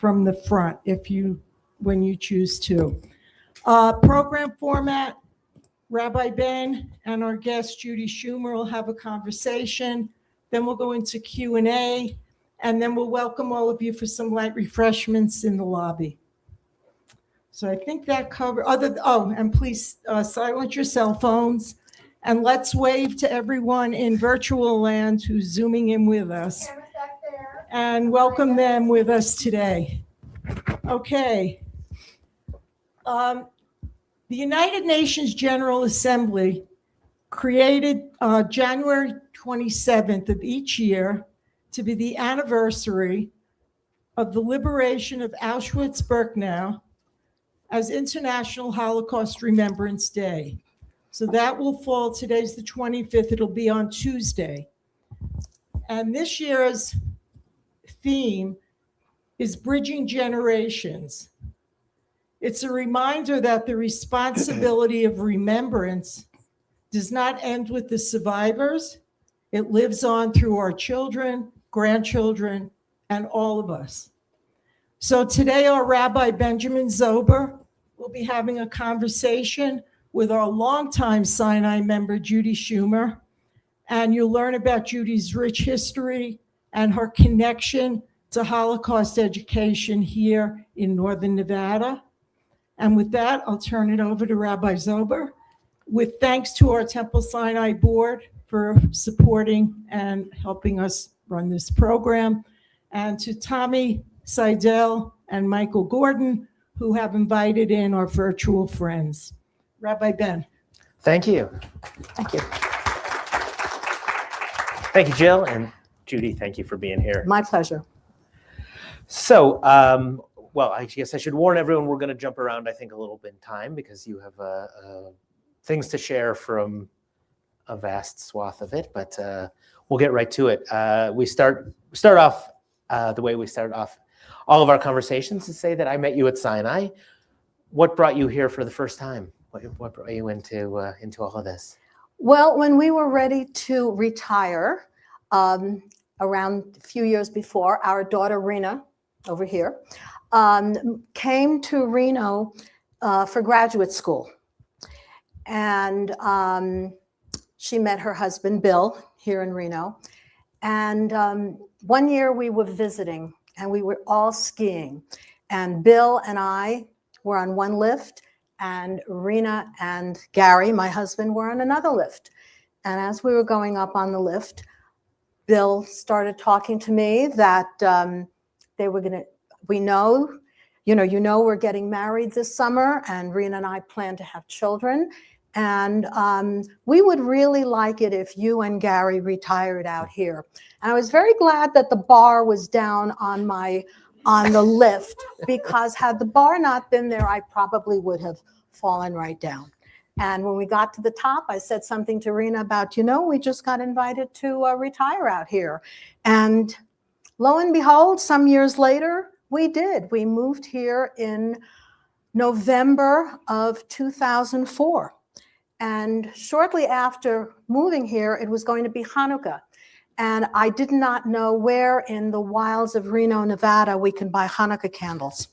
from the front when you choose to. Program format, Rabbi Ben and our guest Judy Schumer will have a conversation. Then we'll go into Q&A, and then we'll welcome all of you for some light refreshments in the lobby. So I think that covers, and please silence your cell phones, and let's wave to everyone in virtual land who's Zooming in with us, and welcome them with us today. Okay. The United Nations General Assembly created January 27th of each year to be the anniversary of the liberation of Auschwitz-Birkenau as International Holocaust Remembrance Day. So that will fall, today's the 25th, it'll be on Tuesday. And this year's theme is Bridging Generations. It's a reminder that the responsibility of remembrance does not end with the survivors. It lives on through our children, grandchildren, and all of us. So today our Rabbi Benjamin Zober will be having a conversation with our longtime Sinai member, Judy Schumer, and you'll learn about Judy's rich history and her connection to Holocaust education here in Northern Nevada. And with that, I'll turn it over to Rabbi Zober, with thanks to our Temple Sinai board for supporting and helping us run this program, and to Tommy Seidel and Michael Gordon, who have invited in our virtual friends. Rabbi Ben. Thank you. Thank you. Thank you, Jill, and Judy, thank you for being here. My pleasure. So, well, I guess I should warn everyone we're going to jump around, I think, a little bit in time because you have things to share from a vast swath of it, but we'll get right to it. We start off the way we start off all of our conversations to say that I met you at Sinai. What brought you here for the first time? What brought you into all of this? Well, when we were ready to retire, around a few years before, our daughter Reno, over here, came to Reno for graduate school. And she met her husband, Bill, here in Reno. And one year we were visiting and we were all skiing. And Bill and I were on one lift, and Rena and Gary, my husband, were on another lift. And as we were going up on the lift, Bill started talking to me that they were going to, we know, we're getting married this summer, and Rena and I plan to have children. And we would really like it if you and Gary retired out here. And I was very glad that the bar was down on the lift, because had the bar not been there, I probably would have fallen right down. And when we got to the top, I said something to Rena about, we just got invited to retire out here. And lo and behold, some years later, we did. We moved here in November of 2004. And shortly after moving here, it was going to be Hanukkah. And I did not know where in the wilds of Reno, Nevada, we can buy Hanukkah candles.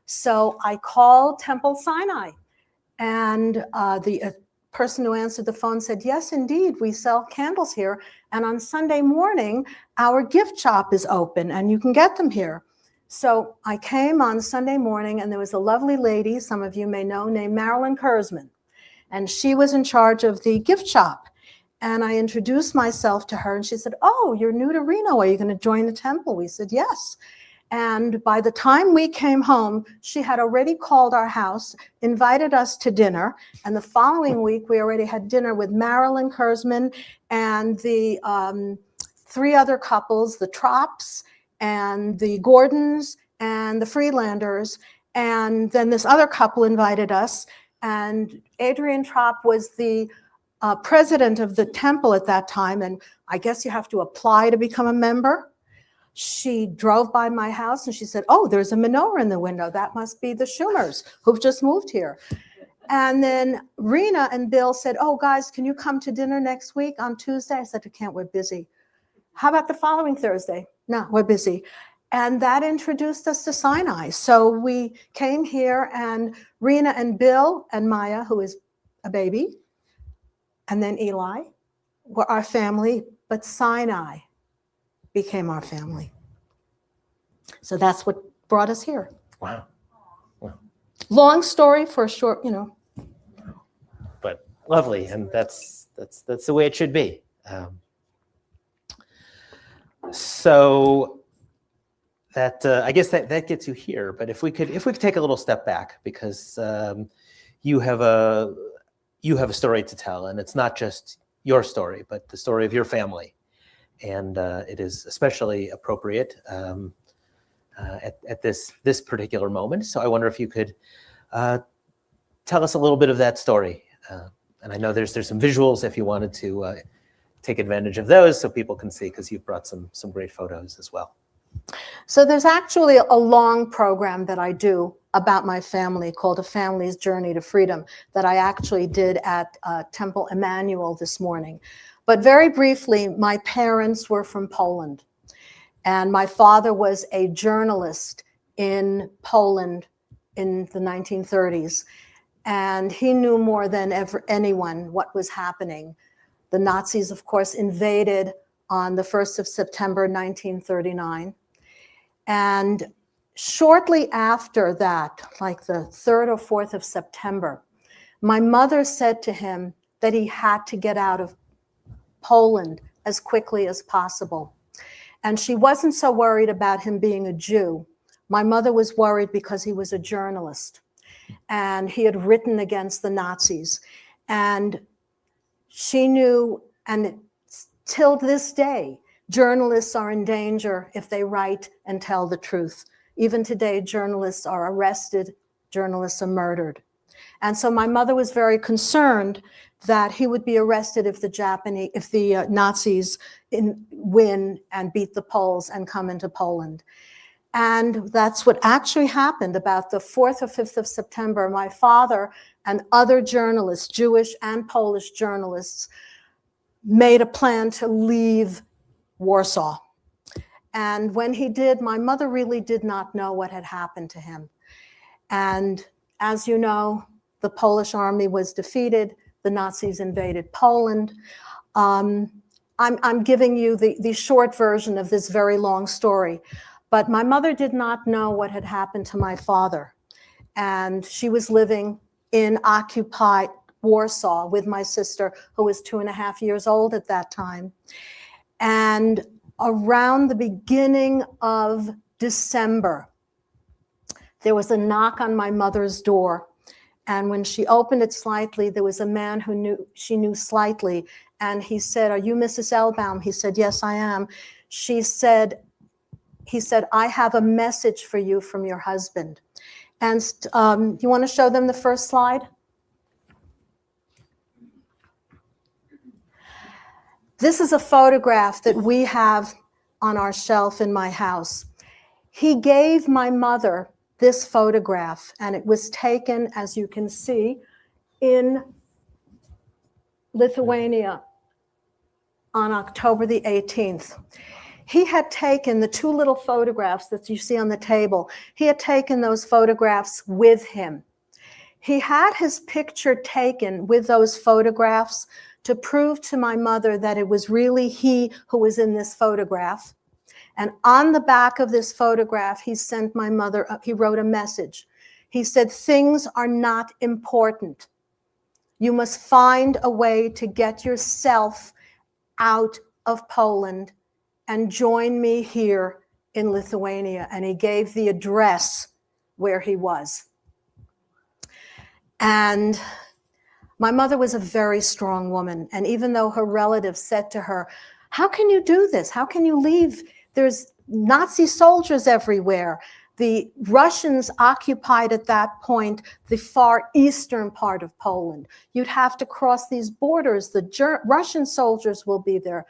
So I called Temple Sinai. And the person who answered the phone said, yes, indeed, we sell candles here. And on Sunday morning, our gift shop is open and you can get them here. So I came on Sunday morning, and there was a lovely lady, some of you may know, named Marilyn Kurzman. And she was in charge of the gift shop. And I introduced myself to her, and she said, oh, you're new to Reno. Are you going to join the temple? We said, yes. And by the time we came home, she had already called our house, invited us to dinner. And the following week, we already had dinner with Marilyn Kurzman and the 3 other couples, the Tropps and the Gordons and the Freelanders. And then this other couple invited us. And Adrienne Trop was the president of the temple at that time. And I guess you have to apply to become a member. She drove by my house and she said, oh, there's a menorah in the window. That must be the Schumers who've just moved here. And then Rena and Bill said, oh, guys, can you come to dinner next week on Tuesday? I said, I can't, we're busy. How about the following Thursday? No, we're busy. And that introduced us to Sinai. So we came here, and Rena and Bill and Maya, who is a baby, and then Eli were our family, but Sinai became our family. So that's what brought us here. Wow. Long story for a short, But lovely, and that's the way it should be. So that I guess that gets you here. But if we could take a little step back, because you have a story to tell, and it's not just your story, but the story of your family, and it is especially appropriate at this particular moment. So I wonder if you could tell us a little bit of that story. And I know there's some visuals if you wanted to take advantage of those so people can see, because you've brought some great photos as well. So there's actually a long program that I do about my family called A Family's Journey to Freedom that I actually did at Temple Emmanuel this morning. But very briefly, my parents were from Poland, and my father was a journalist in Poland in the 1930s, and he knew more than anyone what was happening. The Nazis, of course, invaded on the 1st of September 1939. And shortly after that, like the 3rd or 4th of September, my mother said to him that he had to get out of Poland as quickly as possible. And she wasn't so worried about him being a Jew. My mother was worried because he was a journalist, and he had written against the Nazis. And she knew, and till this day, journalists are in danger if they write and tell the truth. Even today, journalists are arrested, journalists are murdered. And so my mother was very concerned that he would be arrested if the Nazis win and beat the Poles and come into Poland. And that's what actually happened. About the 4th or 5th of September, my father and other journalists, Jewish and Polish journalists, made a plan to leave Warsaw. And when he did, my mother really did not know what had happened to him. And as you know, the Polish army was defeated. The Nazis invaded Poland. I'm giving you the short version of this very long story. But my mother did not know what had happened to my father. And she was living in occupied Warsaw with my sister, who was 2.5 years old at that time. And around the beginning of December, there was a knock on my mother's door. And when she opened it slightly, there was a man who she knew slightly. And he said, "Are you Mrs. Elbaum?" He said, "Yes, I am." He said, "I have a message for you from your husband." And you want to show them the first slide? This is a photograph that we have on our shelf in my house. He gave my mother this photograph, and it was taken, as you can see, in Lithuania on October the 18th. He had taken the two little photographs that you see on the table. He had taken those photographs with him. He had his picture taken with those photographs to prove to my mother that it was really he who was in this photograph. And on the back of this photograph, he sent my mother, he wrote a message. He said, "Things are not important. You must find a way to get yourself out of Poland and join me here in Lithuania." And he gave the address where he was. And my mother was a very strong woman. And even though her relatives said to her, "How can you do this? How can you leave? There's Nazi soldiers everywhere." The Russians occupied at that point the far eastern part of Poland. You'd have to cross these borders. The Russian soldiers will be there.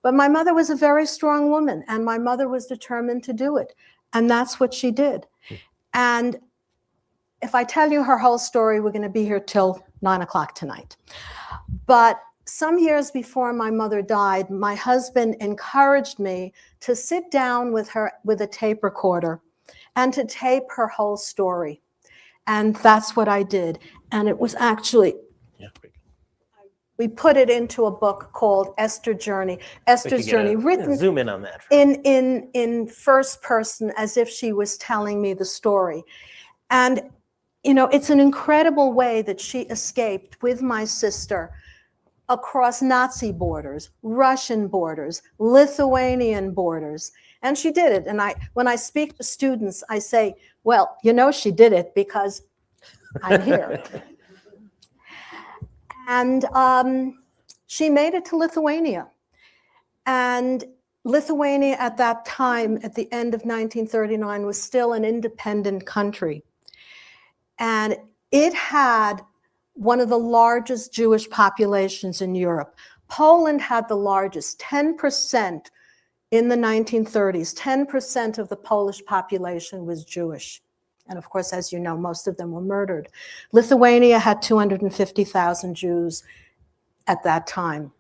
But my mother was a very strong woman, and my mother was determined to do it. And that's what she did. And if I tell you her whole story, we're going to be here till 9 o'clock tonight. But some years before my mother died, my husband encouraged me to sit down with her with a tape recorder and to tape her whole story. And that's what I did. And it was actually, Yeah, we put it into a book called Esther's Journey. Esther's Journey, written zoom in on that. in first person, as if she was telling me the story. And, you know, it's an incredible way that she escaped with my sister across Nazi borders, Russian borders, Lithuanian borders. And she did it. And when I speak to students, I say, well, you know, she did it because I'm here. And she made it to Lithuania. And Lithuania at that time, at the end of 1939, was still an independent country. And it had one of the largest Jewish populations in Europe. Poland had the largest, 10% in the 1930s, 10% of the Polish population was Jewish. And of course, as you know, most of them were murdered. Lithuania had 250,000 Jews at that time.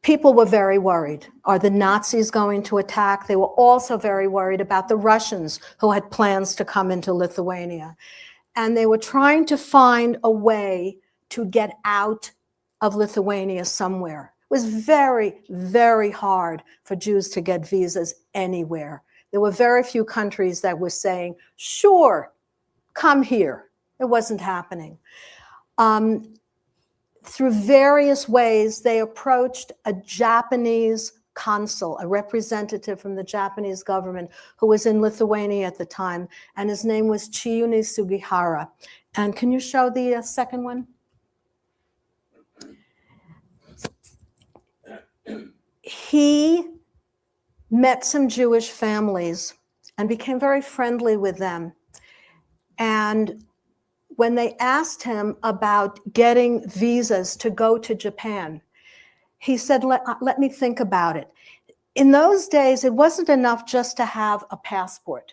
People were very worried. Are the Nazis going to attack? They were also very worried about the Russians who had plans to come into Lithuania. And they were trying to find a way to get out of Lithuania somewhere. It was very, very hard for Jews to get visas anywhere. There were very few countries that were saying, sure, come here. It wasn't happening. Through various ways, they approached a Japanese consul, a representative from the Japanese government who was in Lithuania at the time, and his name was Chiyune Sugihara. And can you show the second one? He met some Jewish families and became very friendly with them. And when they asked him about getting visas to go to Japan, he said, let me think about it. In those days, it wasn't enough just to have a passport.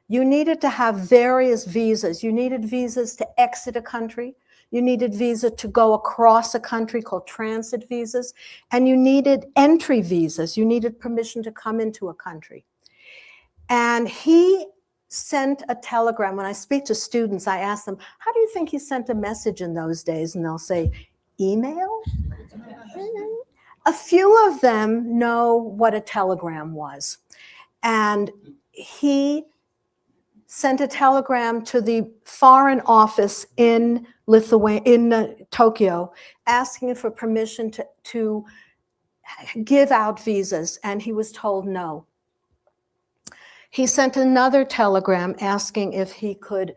You needed to have various visas. You needed visas to exit a country. You needed visa to go across a country called transit visas. And you needed entry visas. You needed permission to come into a country. And he sent a telegram. When I speak to students, I ask them, how do you think he sent a message in those days? And they'll say, email? A few of them know what a telegram was. And he sent a telegram to the foreign office in Tokyo, asking for permission to give out visas, and he was told no. He sent another telegram asking if he could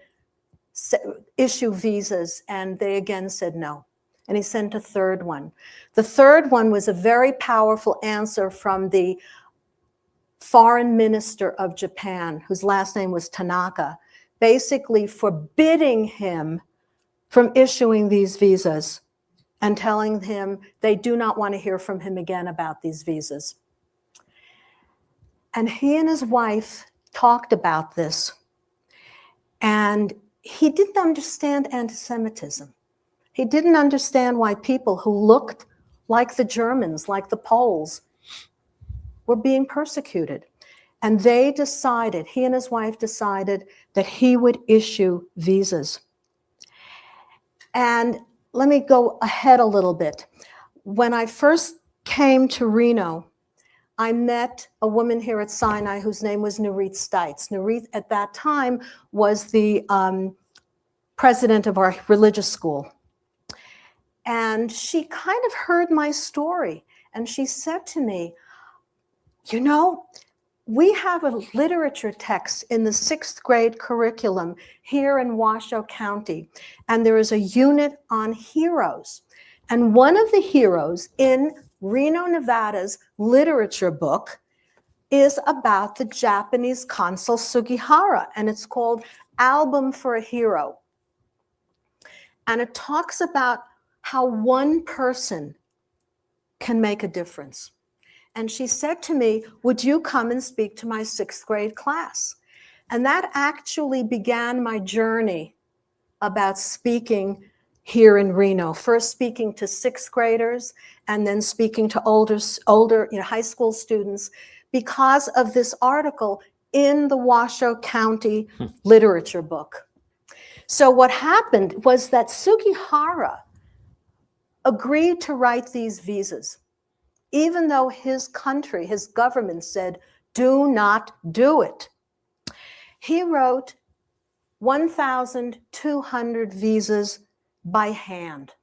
issue visas, and they again said no. And he sent a third one. The third one was a very powerful answer from the foreign minister of Japan, whose last name was Tanaka, basically forbidding him from issuing these visas and telling him they do not want to hear from him again about these visas. And he and his wife talked about this, and he didn't understand anti-Semitism. He didn't understand why people who looked like the Germans, like the Poles, were being persecuted. And they decided, he and his wife decided, that he would issue visas. And let me go ahead a little bit. When I first came to Reno, I met a woman here at Sinai whose name was Nurit Stites. Nurit, at that time, was the president of our religious school. And she kind of heard my story. And she said to me, you know, we have a literature text in the 6th grade curriculum here in Washoe County, and there is a unit on heroes. And one of the heroes in Reno, Nevada's literature book is about the Japanese consul Sugihara, and it's called Album for a Hero. And it talks about how one person can make a difference. And she said to me, would you come and speak to my 6th grade class? And that actually began my journey about speaking here in Reno, first speaking to sixth graders and then speaking to older high school students because of this article in the Washoe County literature book. So what happened was that Sugihara agreed to write these visas, even though his country, his government said, do not do it. He wrote 1,200 visas by hand.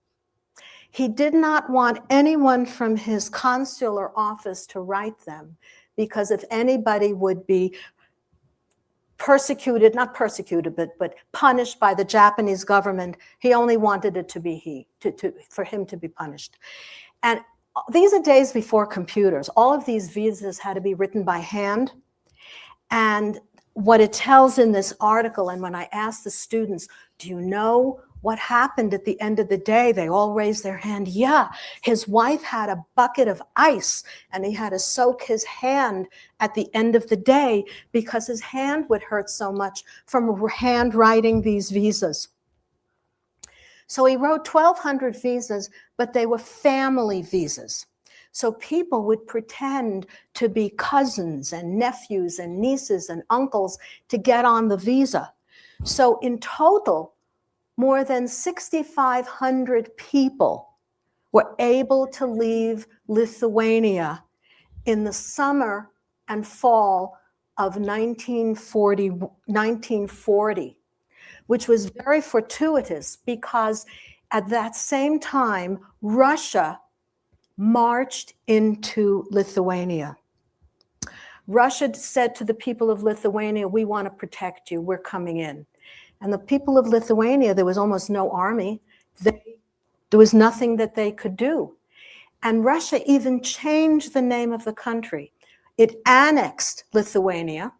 He did not want anyone from his consular office to write them, because if anybody would be persecuted, not persecuted, but punished by the Japanese government, he only wanted it to be for him to be punished. And these are days before computers. All of these visas had to be written by hand. And what it tells in this article, and when I asked the students, do you know what happened at the end of the day? They all raised their hand. Yeah, his wife had a bucket of ice and he had to soak his hand at the end of the day because his hand would hurt so much from handwriting these visas. So he wrote 1,200 visas, but they were family visas. So people would pretend to be cousins and nephews and nieces and uncles to get on the visa. So in total, more than 6,500 people were able to leave Lithuania in the summer and fall of 1940, which was very fortuitous because at that same time, Russia marched into Lithuania. Russia said to the people of Lithuania, we want to protect you, we're coming in. And the people of Lithuania, there was almost no army. There was nothing that they could do. And Russia even changed the name of the country. It annexed Lithuania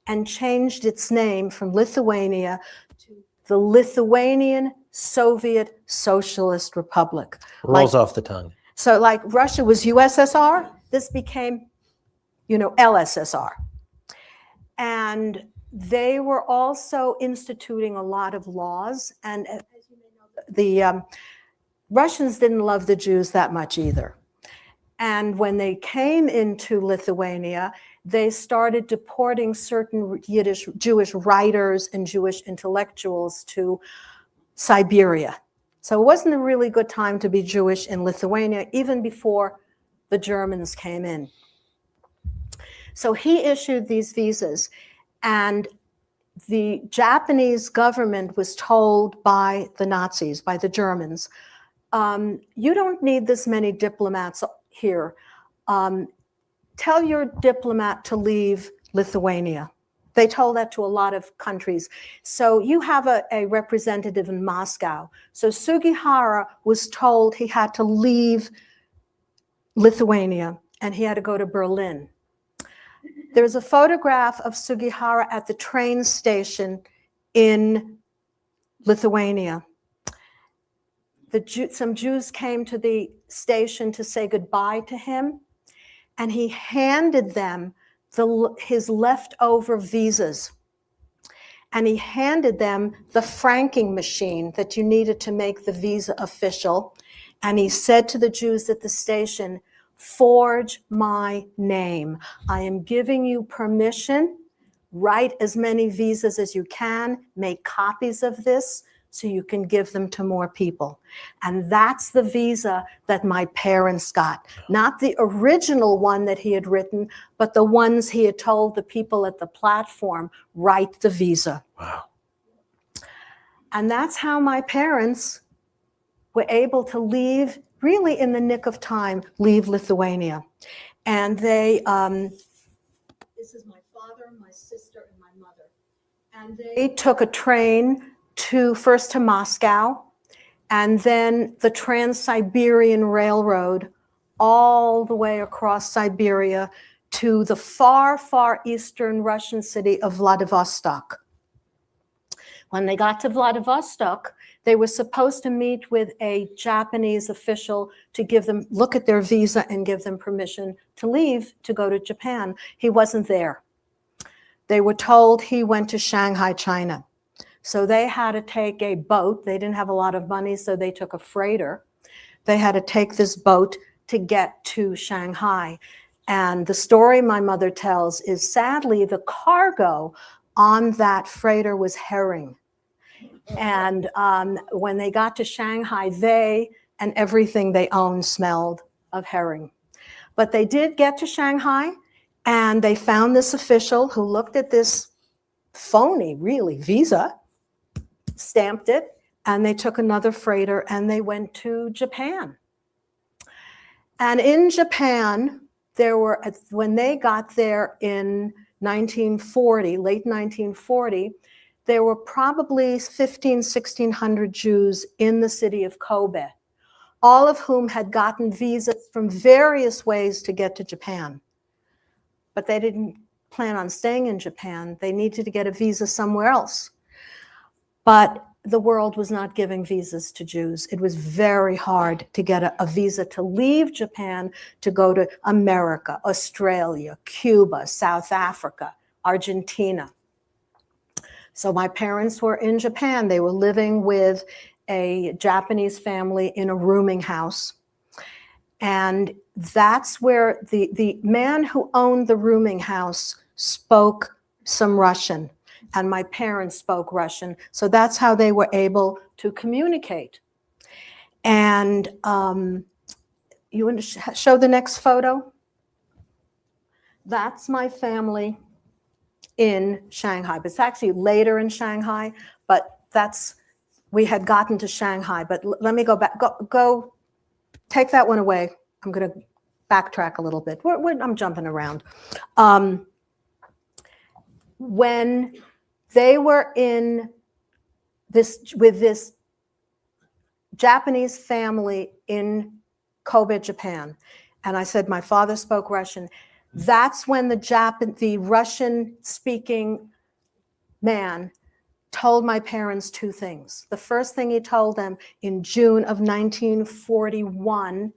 and changed its name from Lithuania to the Lithuanian Soviet Socialist Republic. Rolls off the tongue. So like Russia was USSR, this became, LSSR. And they were also instituting a lot of laws. And as you may know, the Russians didn't love the Jews that much either. And when they came into Lithuania, they started deporting certain Jewish writers and Jewish intellectuals to Siberia. So it wasn't a really good time to be Jewish in Lithuania, even before the Germans came in. So he issued these visas, and the Japanese government was told by the Nazis, by the Germans, you don't need this many diplomats here. Tell your diplomat to leave Lithuania. They told that to a lot of countries. So you have a representative in Moscow. So Sugihara was told he had to leave Lithuania and he had to go to Berlin. There's a photograph of Sugihara at the train station in Lithuania. Some Jews came to the station to say goodbye to him, and he handed them his leftover visas. And he handed them the franking machine that you needed to make the visa official. And he said to the Jews at the station, forge my name. I am giving you permission. Write as many visas as you can. Make copies of this so you can give them to more people. And that's the visa that my parents got. Not the original one that he had written, but the ones he had told the people at the platform, write the visa. Wow. And that's how my parents were able to leave, really in the nick of time, leave Lithuania. And they, this is my father, my sister, and my mother. And they took a train first to Moscow, and then the Trans-Siberian Railroad all the way across Siberia to the far, far eastern Russian city of Vladivostok. When they got to Vladivostok, they were supposed to meet with a Japanese official to look at their visa and give them permission to leave to go to Japan. He wasn't there. They were told he went to Shanghai, China. So they had to take a boat. They didn't have a lot of money, so they took a freighter. They had to take this boat to get to Shanghai. And the story my mother tells is, sadly, the cargo on that freighter was herring. And when they got to Shanghai, they and everything they owned smelled of herring. But they did get to Shanghai, and they found this official who looked at this phony, really, visa, stamped it, and they took another freighter and they went to Japan. And in Japan, when they got there in 1940, late 1940, there were probably 1,600 Jews in the city of Kobe, all of whom had gotten visas from various ways to get to Japan. But they didn't plan on staying in Japan. They needed to get a visa somewhere else. But the world was not giving visas to Jews. It was very hard to get a visa to leave Japan to go to America, Australia, Cuba, South Africa, Argentina. So my parents were in Japan. They were living with a Japanese family in a rooming house. And that's where the man who owned the rooming house spoke some Russian, and my parents spoke Russian. So that's how they were able to communicate. And you want to show the next photo? That's my family in Shanghai. But it's actually later in Shanghai, but we had gotten to Shanghai. But let me go back, go take that one away. I'm going to backtrack a little bit. I'm jumping around. When they were in with this Japanese family in Kobe, Japan, and I said my father spoke Russian, that's when the Russian-speaking man told my parents two things. The first thing he told them in June of 1941,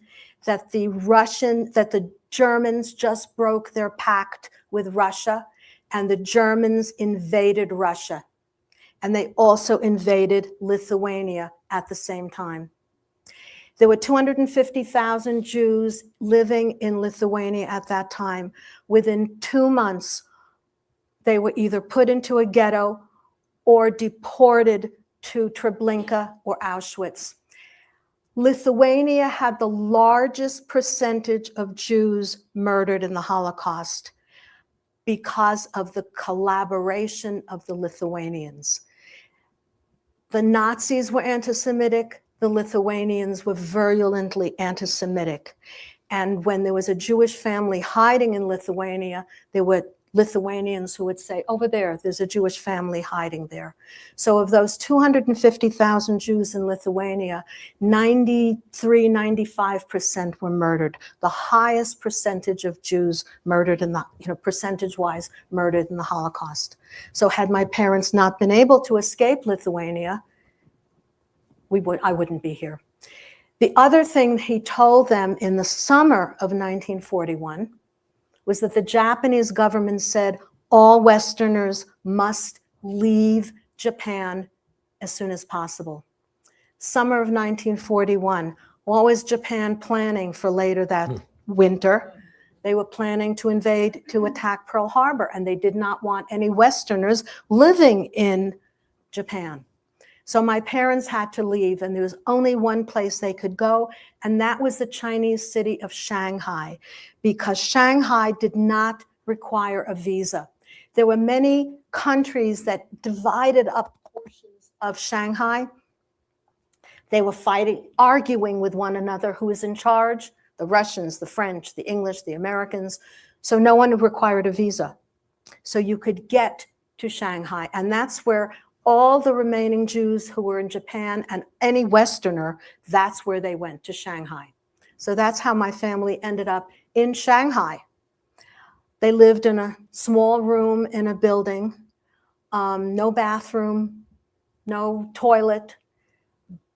that the Germans just broke their pact with Russia, and the Germans invaded Russia. And they also invaded Lithuania at the same time. There were 250,000 Jews living in Lithuania at that time. Within 2 months, they were either put into a ghetto or deported to Treblinka or Auschwitz. Lithuania had the largest percentage of Jews murdered in the Holocaust because of the collaboration of the Lithuanians. The Nazis were anti-Semitic, the Lithuanians were virulently anti-Semitic. And when there was a Jewish family hiding in Lithuania, there were Lithuanians who would say, over there's a Jewish family hiding there. So of those 250,000 Jews in Lithuania, 95% were murdered. The highest percentage of Jews murdered percentage-wise murdered in the Holocaust. So had my parents not been able to escape Lithuania, I wouldn't be here. The other thing he told them in the summer of 1941 was that the Japanese government said all Westerners must leave Japan as soon as possible. Summer of 1941, what was Japan planning for later that winter? They were planning to attack Pearl Harbor, and they did not want any Westerners living in Japan. So my parents had to leave, and there was only one place they could go, and that was the Chinese city of Shanghai, because Shanghai did not require a visa. There were many countries that divided up portions of Shanghai. They were arguing with one another who was in charge, the Russians, the French, the English, the Americans. So no one required a visa. So you could get to Shanghai, and that's where all the remaining Jews who were in Japan and any Westerner, that's where they went, to Shanghai. So that's how my family ended up in Shanghai. They lived in a small room in a building, no bathroom, no toilet,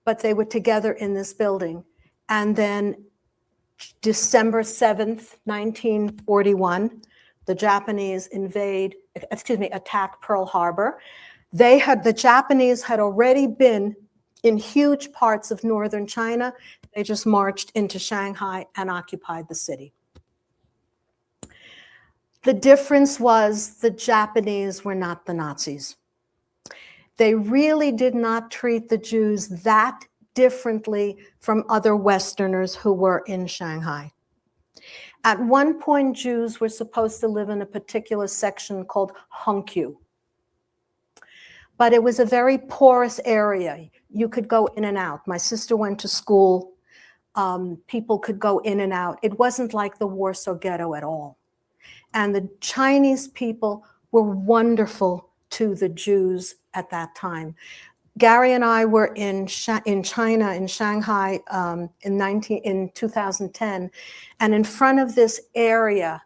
but they were together in this building. And then December 7th, 1941, the Japanese attacked Pearl Harbor. The Japanese had already been in huge parts of northern China. They just marched into Shanghai and occupied the city. The difference was the Japanese were not the Nazis. They really did not treat the Jews that differently from other Westerners who were in Shanghai. At one point, Jews were supposed to live in a particular section called Hongqiu. But it was a very porous area. You could go in and out. My sister went to school. People could go in and out. It wasn't like the Warsaw Ghetto at all. And the Chinese people were wonderful to the Jews at that time. Gary and I were in China, in Shanghai, in 2010, and in front of this area,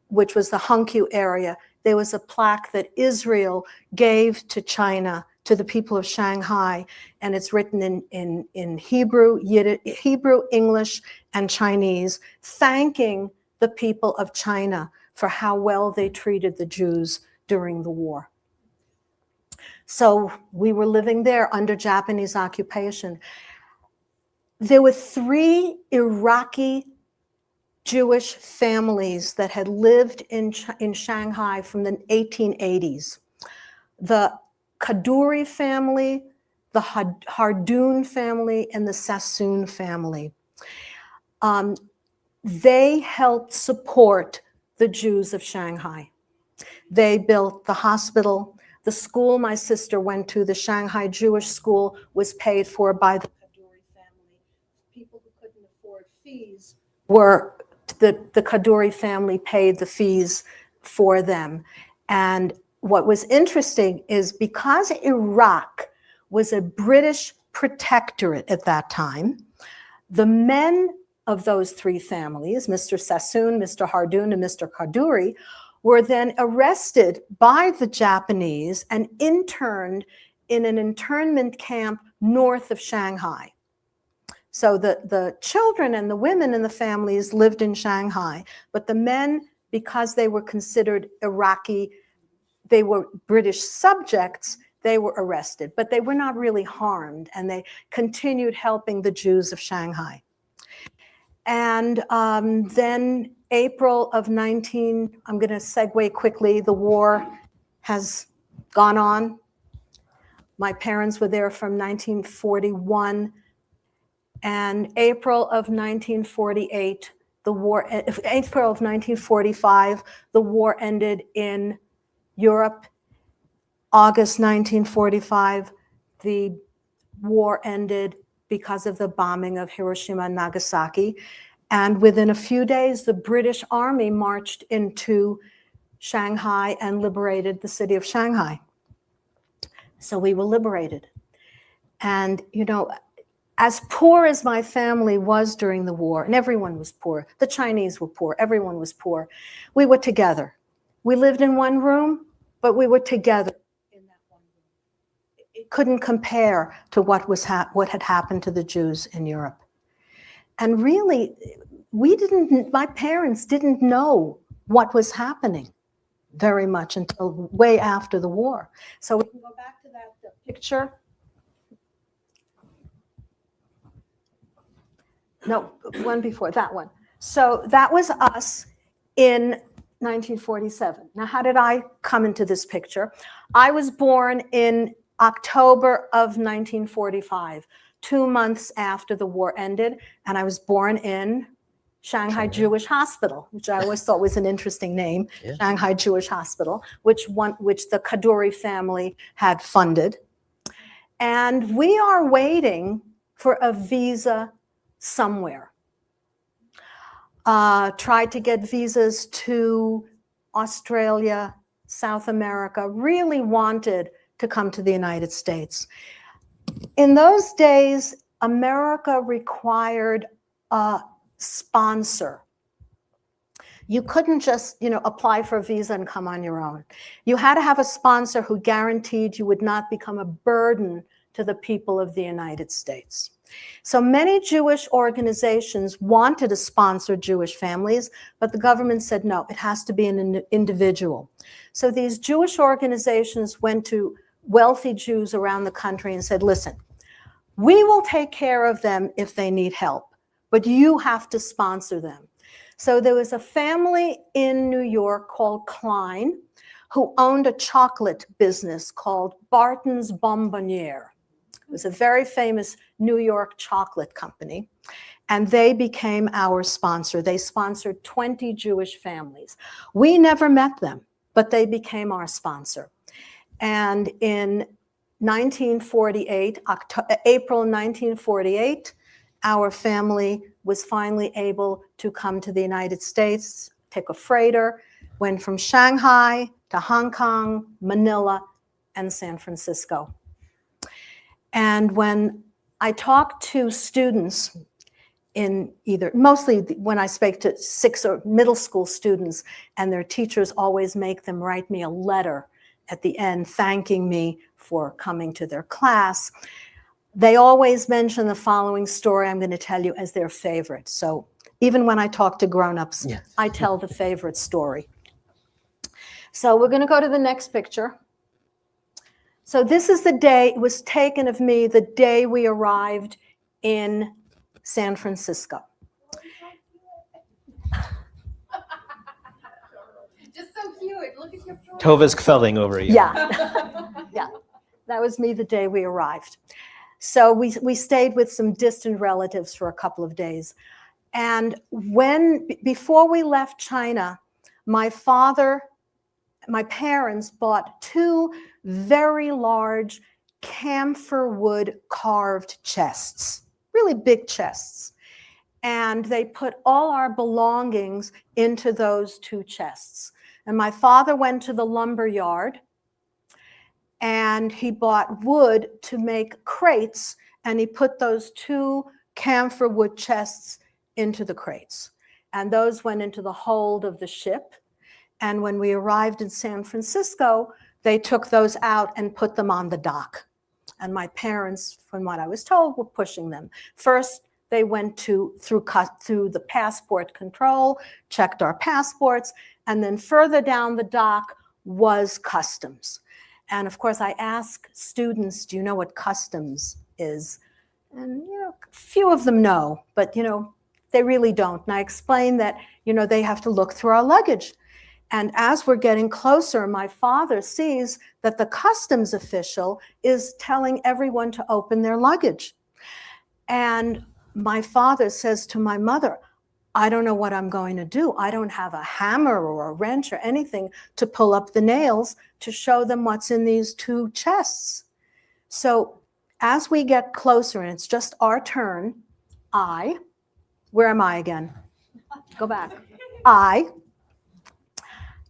which was the Hongqiu area, there was a plaque that Israel gave to China, to the people of Shanghai, and it's written in Hebrew, Hebrew, English, and Chinese, thanking the people of China for how well they treated the Jews during the war. So we were living there under Japanese occupation. There were 3 Iraqi Jewish families that had lived in Shanghai from the 1880s. The Kaduri family, the Hardoon family, and the Sassoon family. They helped support the Jews of Shanghai. They built the hospital. The school my sister went to, the Shanghai Jewish School, was paid for by the Kaduri family. People who couldn't afford fees the Kaduri family paid the fees for them. And what was interesting is because Iraq was a British protectorate at that time, the men of those 3 families, Mr. Sassoon, Mr. Hardoon, and Mr. Kaduri, were then arrested by the Japanese and interned in an internment camp north of Shanghai. So the children and the women in the families lived in Shanghai, but the men, because they were considered Iraqi, they were British subjects, they were arrested, but they were not really harmed, and they continued helping the Jews of Shanghai. And then April of I'm going to segue quickly, the war has gone on. My parents were there from 1941, and April of 1948, April of 1945, the war ended in Europe. August 1945, the war ended because of the bombing of Hiroshima and Nagasaki. And within a few days, the British Army marched into Shanghai and liberated the city of Shanghai. So we were liberated. And, you know, as poor as my family was during the war, and everyone was poor, the Chinese were poor, everyone was poor, we were together. We lived in one room, but we were together in that one room. It couldn't compare to what had happened to the Jews in Europe. And really, my parents didn't know what was happening very much until way after the war. So we can go back to that picture. No, one before, that one. So that was us in 1947. Now, how did I come into this picture? I was born in October of 1945, 2 months after the war ended, and I was born in Shanghai Jewish Hospital, which I always thought was an interesting name, yeah. Shanghai Jewish Hospital, which the Kaduri family had funded. And we are waiting for a visa somewhere. Tried to get visas to Australia, South America, really wanted to come to the United States. In those days, America required a sponsor. You couldn't just, apply for a visa and come on your own. You had to have a sponsor who guaranteed you would not become a burden to the people of the United States. So many Jewish organizations wanted to sponsor Jewish families, but the government said, no, it has to be an individual. So these Jewish organizations went to wealthy Jews around the country and said, listen, we will take care of them if they need help, but you have to sponsor them. So there was a family in New York called Klein who owned a chocolate business called Barton's Bonbonniere. It was a very famous New York chocolate company, and they became our sponsor. They sponsored 20 Jewish families. We never met them, but they became our sponsor. And in 1948, April 1948, our family was finally able to come to the United States, take a freighter, went from Shanghai to Hong Kong, Manila, and San Francisco. And when I talk to students mostly when I speak to 6 or middle school students, and their teachers always make them write me a letter at the end thanking me for coming to their class, they always mention the following story I'm going to tell you as their favorite. So even when I talk to grown-ups, yes, I tell the favorite story. So we're going to go to the next picture. So this is the day, it was taken of me the day we arrived in San Francisco. Just so cute. Look at your Tova's kvelling over you. Yeah. Yeah. That was me the day we arrived. So we stayed with some distant relatives for a couple of days. And before we left China, my parents bought 2 very large camphor wood carved chests, really big chests. And they put all our belongings into those 2 chests. And my father went to the lumber yard and he bought wood to make crates, and he put those 2 camphor wood chests into the crates. And those went into the hold of the ship. And when we arrived in San Francisco, they took those out and put them on the dock. And my parents, from what I was told, were pushing them. First, they went through the passport control, checked our passports, and then further down the dock was customs. And of course, I ask students, do you know what customs is? And a few of them know, but they really don't. And I explain that they have to look through our luggage. And as we're getting closer, my father sees that the customs official is telling everyone to open their luggage. And my father says to my mother, I don't know what I'm going to do. I don't have a hammer or a wrench or anything to pull up the nails to show them what's in these 2 chests. So as we get closer, and it's just our turn, where am I again? Go back. I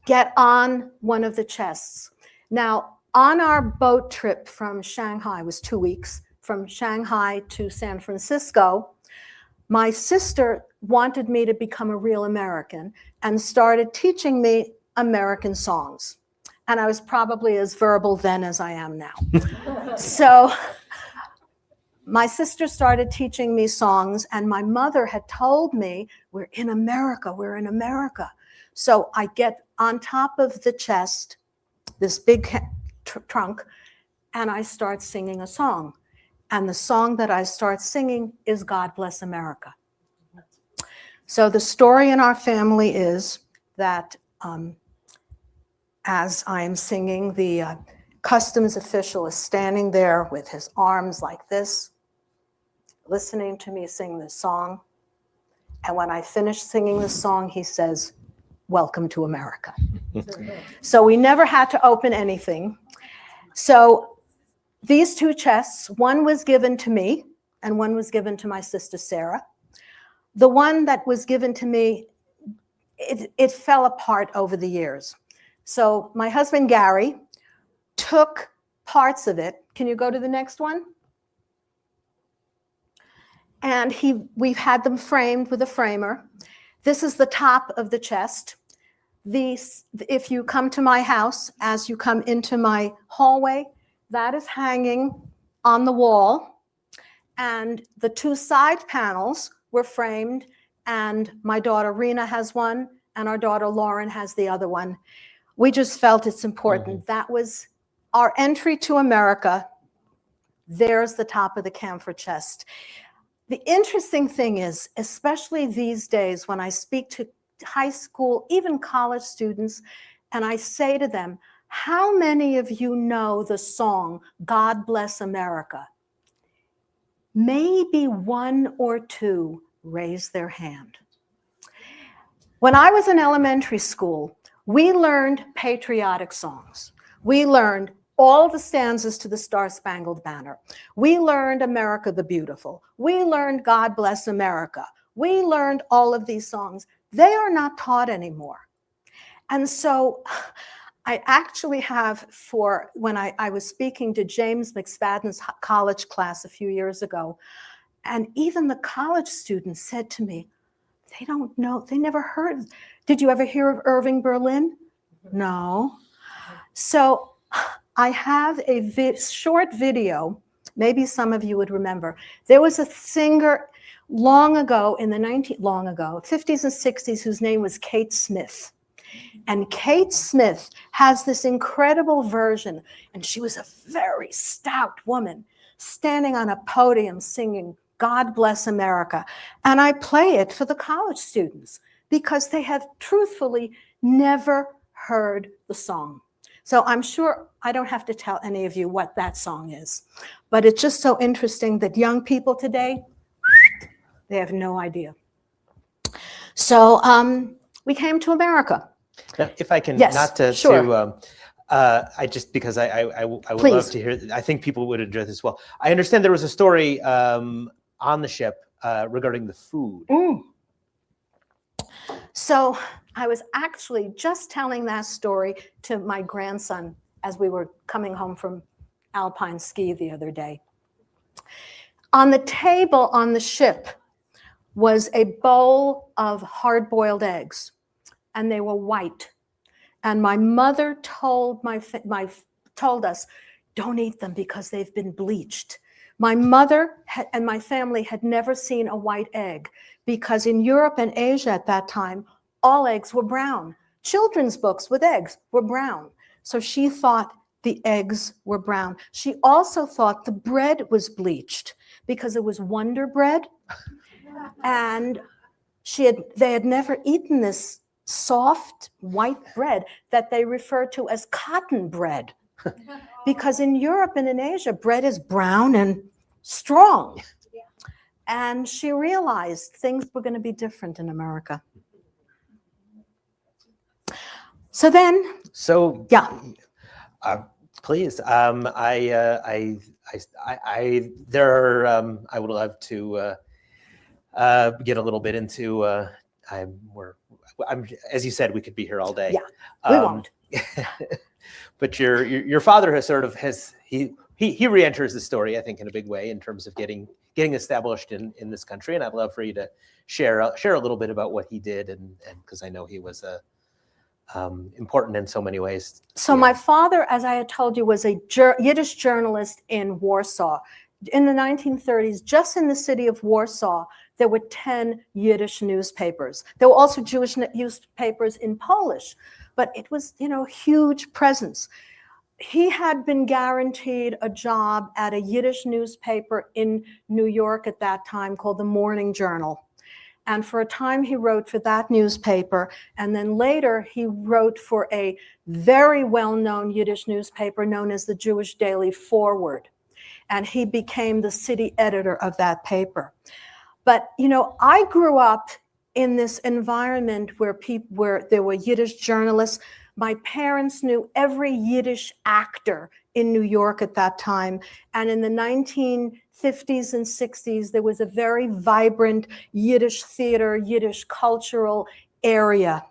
get on one of the chests. Now, on our boat trip from Shanghai, it was 2 weeks, from Shanghai to San Francisco, my sister wanted me to become a real American and started teaching me American songs. And I was probably as verbal then as I am now. So my sister started teaching me songs, and my mother had told me, we're in America, we're in America. So I get on top of the chest, this big trunk, and I start singing a song. And the song that I start singing is God Bless America. So the story in our family is that as I am singing, the customs official is standing there with his arms like this, listening to me sing this song. And when I finish singing the song, he says, "Welcome to America." So we never had to open anything. So these 2 chests, one was given to me and one was given to my sister Sarah. The one that was given to me, it fell apart over the years. So my husband Gary took parts of it. Can you go to the next one? And we've had them framed with a framer. This is the top of the chest. If you come to my house, as you come into my hallway, that is hanging on the wall. And the 2 side panels were framed, and my daughter Rena has one, and our daughter Lauren has the other one. We just felt it's important. That was our entry to America, there's the top of the camphor chest. The interesting thing is, especially these days when I speak to high school, even college students, and I say to them, how many of you know the song, God Bless America? Maybe one or two raise their hand. When I was in elementary school, we learned patriotic songs. We learned all the stanzas to the Star-Spangled Banner. We learned America the Beautiful. We learned God Bless America. We learned all of these songs. They are not taught anymore. And so I actually have, when I was speaking to James McSpadden's college class a few years ago, and even the college students said to me, they don't know, they never heard. Did you ever hear of Irving Berlin? No. So I have a short video, maybe some of you would remember. There was a singer long ago in the 50s and 60s whose name was Kate Smith. And Kate Smith has this incredible version, and she was a very stout woman standing on a podium singing God Bless America. And I play it for the college students because they have truthfully never heard the song. So I'm sure I don't have to tell any of you what that song is, but it's just so interesting that young people today, they have no idea. So we came to America. Now, if I can, Yes, not to, sure. I just, because I would love to hear, I think people would enjoy this well. I understand there was a story on the ship regarding the food. So I was actually just telling that story to my grandson as we were coming home from alpine ski the other day. On the table on the ship was a bowl of hard-boiled eggs, and they were white. And my mother told us, don't eat them because they've been bleached. My mother and my family had never seen a white egg because in Europe and Asia at that time, all eggs were brown. Children's books with eggs were brown. So she thought the eggs were brown. She also thought the bread was bleached because it was Wonder Bread. And they had never eaten this soft white bread that they refer to as cotton bread. Because in Europe and in Asia, bread is brown and strong. And she realized things were going to be different in America. So then, yeah. Please. I would love to get a little bit into. As you said, we could be here all day. Yeah, we won't. But your father he re-enters the story, I think, in a big way in terms of getting established in this country, and I'd love for you to share a little bit about what he did, and because I know he was important in so many ways. So my father, as I had told you, was a Yiddish journalist in Warsaw. In the 1930s, just in the city of Warsaw, there were 10 Yiddish newspapers. There were also Jewish newspapers in Polish, but it was, huge presence. He had been guaranteed a job at a Yiddish newspaper in New York at that time called the Morning Journal. And for a time he wrote for that newspaper. And then later he wrote for a very well-known Yiddish newspaper known as the Jewish Daily Forward. And he became the city editor of that paper. But, I grew up in this environment where there were Yiddish journalists. My parents knew every Yiddish actor in New York at that time. And in the 1950s and 60s, there was a very vibrant Yiddish theater, Yiddish cultural area.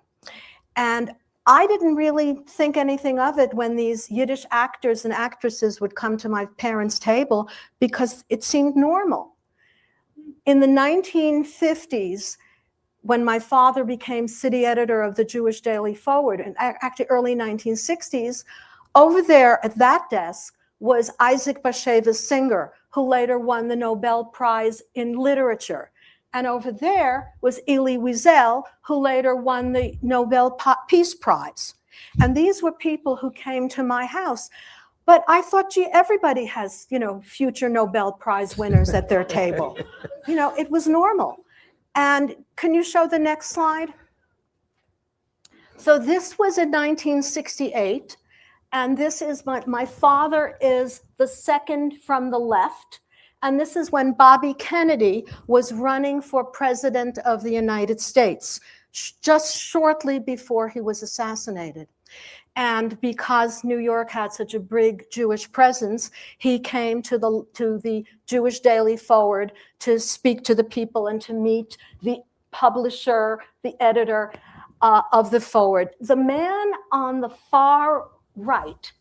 And I didn't really think anything of it when these Yiddish actors and actresses would come to my parents' table because it seemed normal. In the 1950s, when my father became city editor of the Jewish Daily Forward, and actually early 1960s, over there at that desk was Isaac Bashevis Singer, who later won the Nobel Prize in Literature. And over there was Elie Wiesel, who later won the Nobel Peace Prize. And these were people who came to my house. But I thought, gee, everybody has, future Nobel Prize winners at their table. It was normal. And can you show the next slide? So this was in 1968. And this is my father is the second from the left. And this is when Bobby Kennedy was running for president of the United States, just shortly before he was assassinated. And because New York had such a big Jewish presence, he came to the Jewish Daily Forward to speak to the people and to meet the publisher, the editor of the Forward. The man on the far right,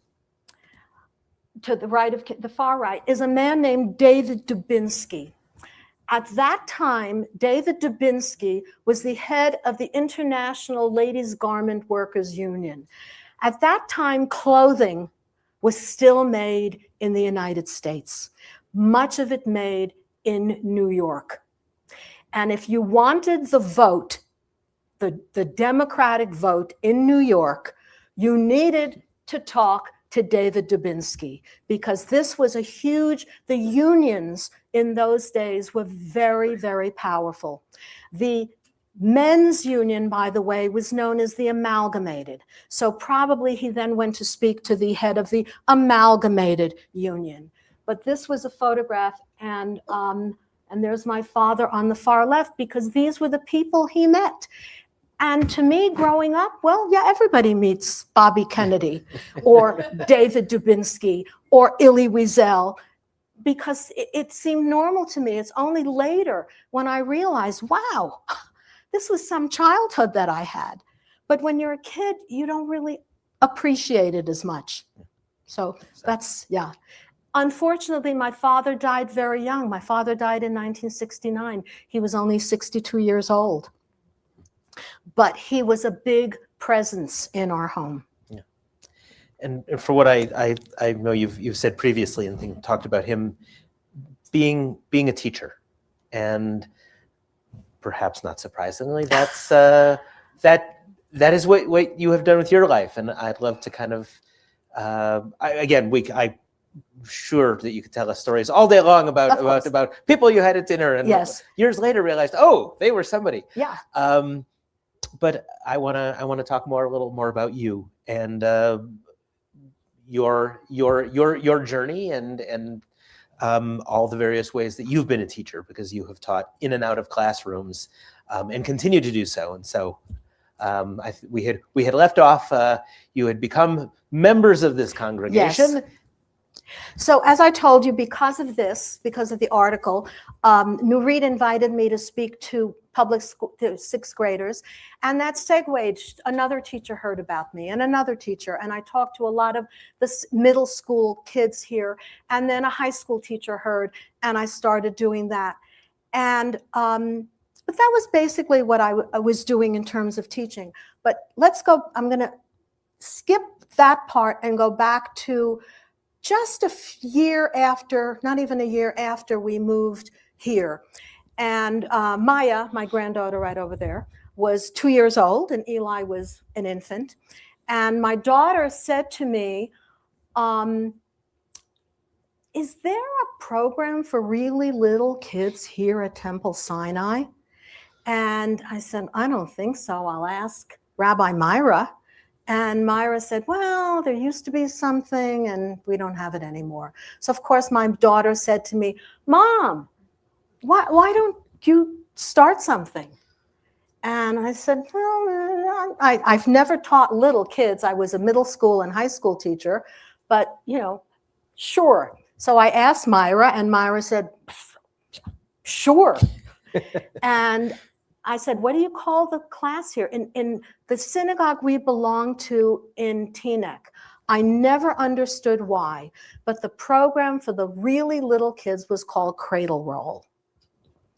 to the right of the far right, is a man named David Dubinsky. At that time, David Dubinsky was the head of the International Ladies Garment Workers Union. At that time, clothing was still made in the United States, much of it made in New York. And if you wanted the vote, the Democratic vote in New York, you needed to talk to David Dubinsky, because this was the unions in those days were very, very powerful. The men's union, by the way, was known as the Amalgamated. So probably he then went to speak to the head of the Amalgamated Union. But this was a photograph, and there's my father on the far left, because these were the people he met. And to me, growing up, well, yeah, everybody meets Bobby Kennedy or David Dubinsky or Elie Wiesel, because it seemed normal to me. It's only later when I realized, wow, this was some childhood that I had. But when you're a kid, you don't really appreciate it as much. So that's, yeah. Unfortunately, my father died very young. My father died in 1969. He was only 62 years old. But he was a big presence in our home. Yeah. And for what I know you've said previously and talked about him being a teacher, and perhaps not surprisingly, that's that is what you have done with your life. And I'd love to kind of I'm sure that you could tell us stories all day long about people you had at dinner, and yes, years later realized, oh, they were somebody. Yeah. But I want to talk a little more about you and your journey and all the various ways that you've been a teacher, because you have taught in and out of classrooms and continue to do so. And so we had left off. You had become members of this congregation. Yes. So as I told you, because of the article, Nurit invited me to speak to public school, to sixth graders, and that segued. Another teacher heard about me, and another teacher, and I talked to a lot of the middle school kids here, and then a high school teacher heard, and I started doing that. And but that was basically what I was doing in terms of teaching. But let's go, I'm going to skip that part and go back to just a year after, not even a year after we moved here. And Maya, my granddaughter right over there, was 2 years old, and Eli was an infant. And my daughter said to me, is there a program for really little kids here at Temple Sinai? And I said, I don't think so. I'll ask Rabbi Myra. And Myra said, well, there used to be something, and we don't have it anymore. So, of course, my daughter said to me, Mom, why don't you start something? And I said, well, I've never taught little kids. I was a middle school and high school teacher, but, sure. So I asked Myra, and Myra said, sure. And I said, what do you call the class here? In the synagogue we belong to in Teaneck, I never understood why, but the program for the really little kids was called Cradle Roll.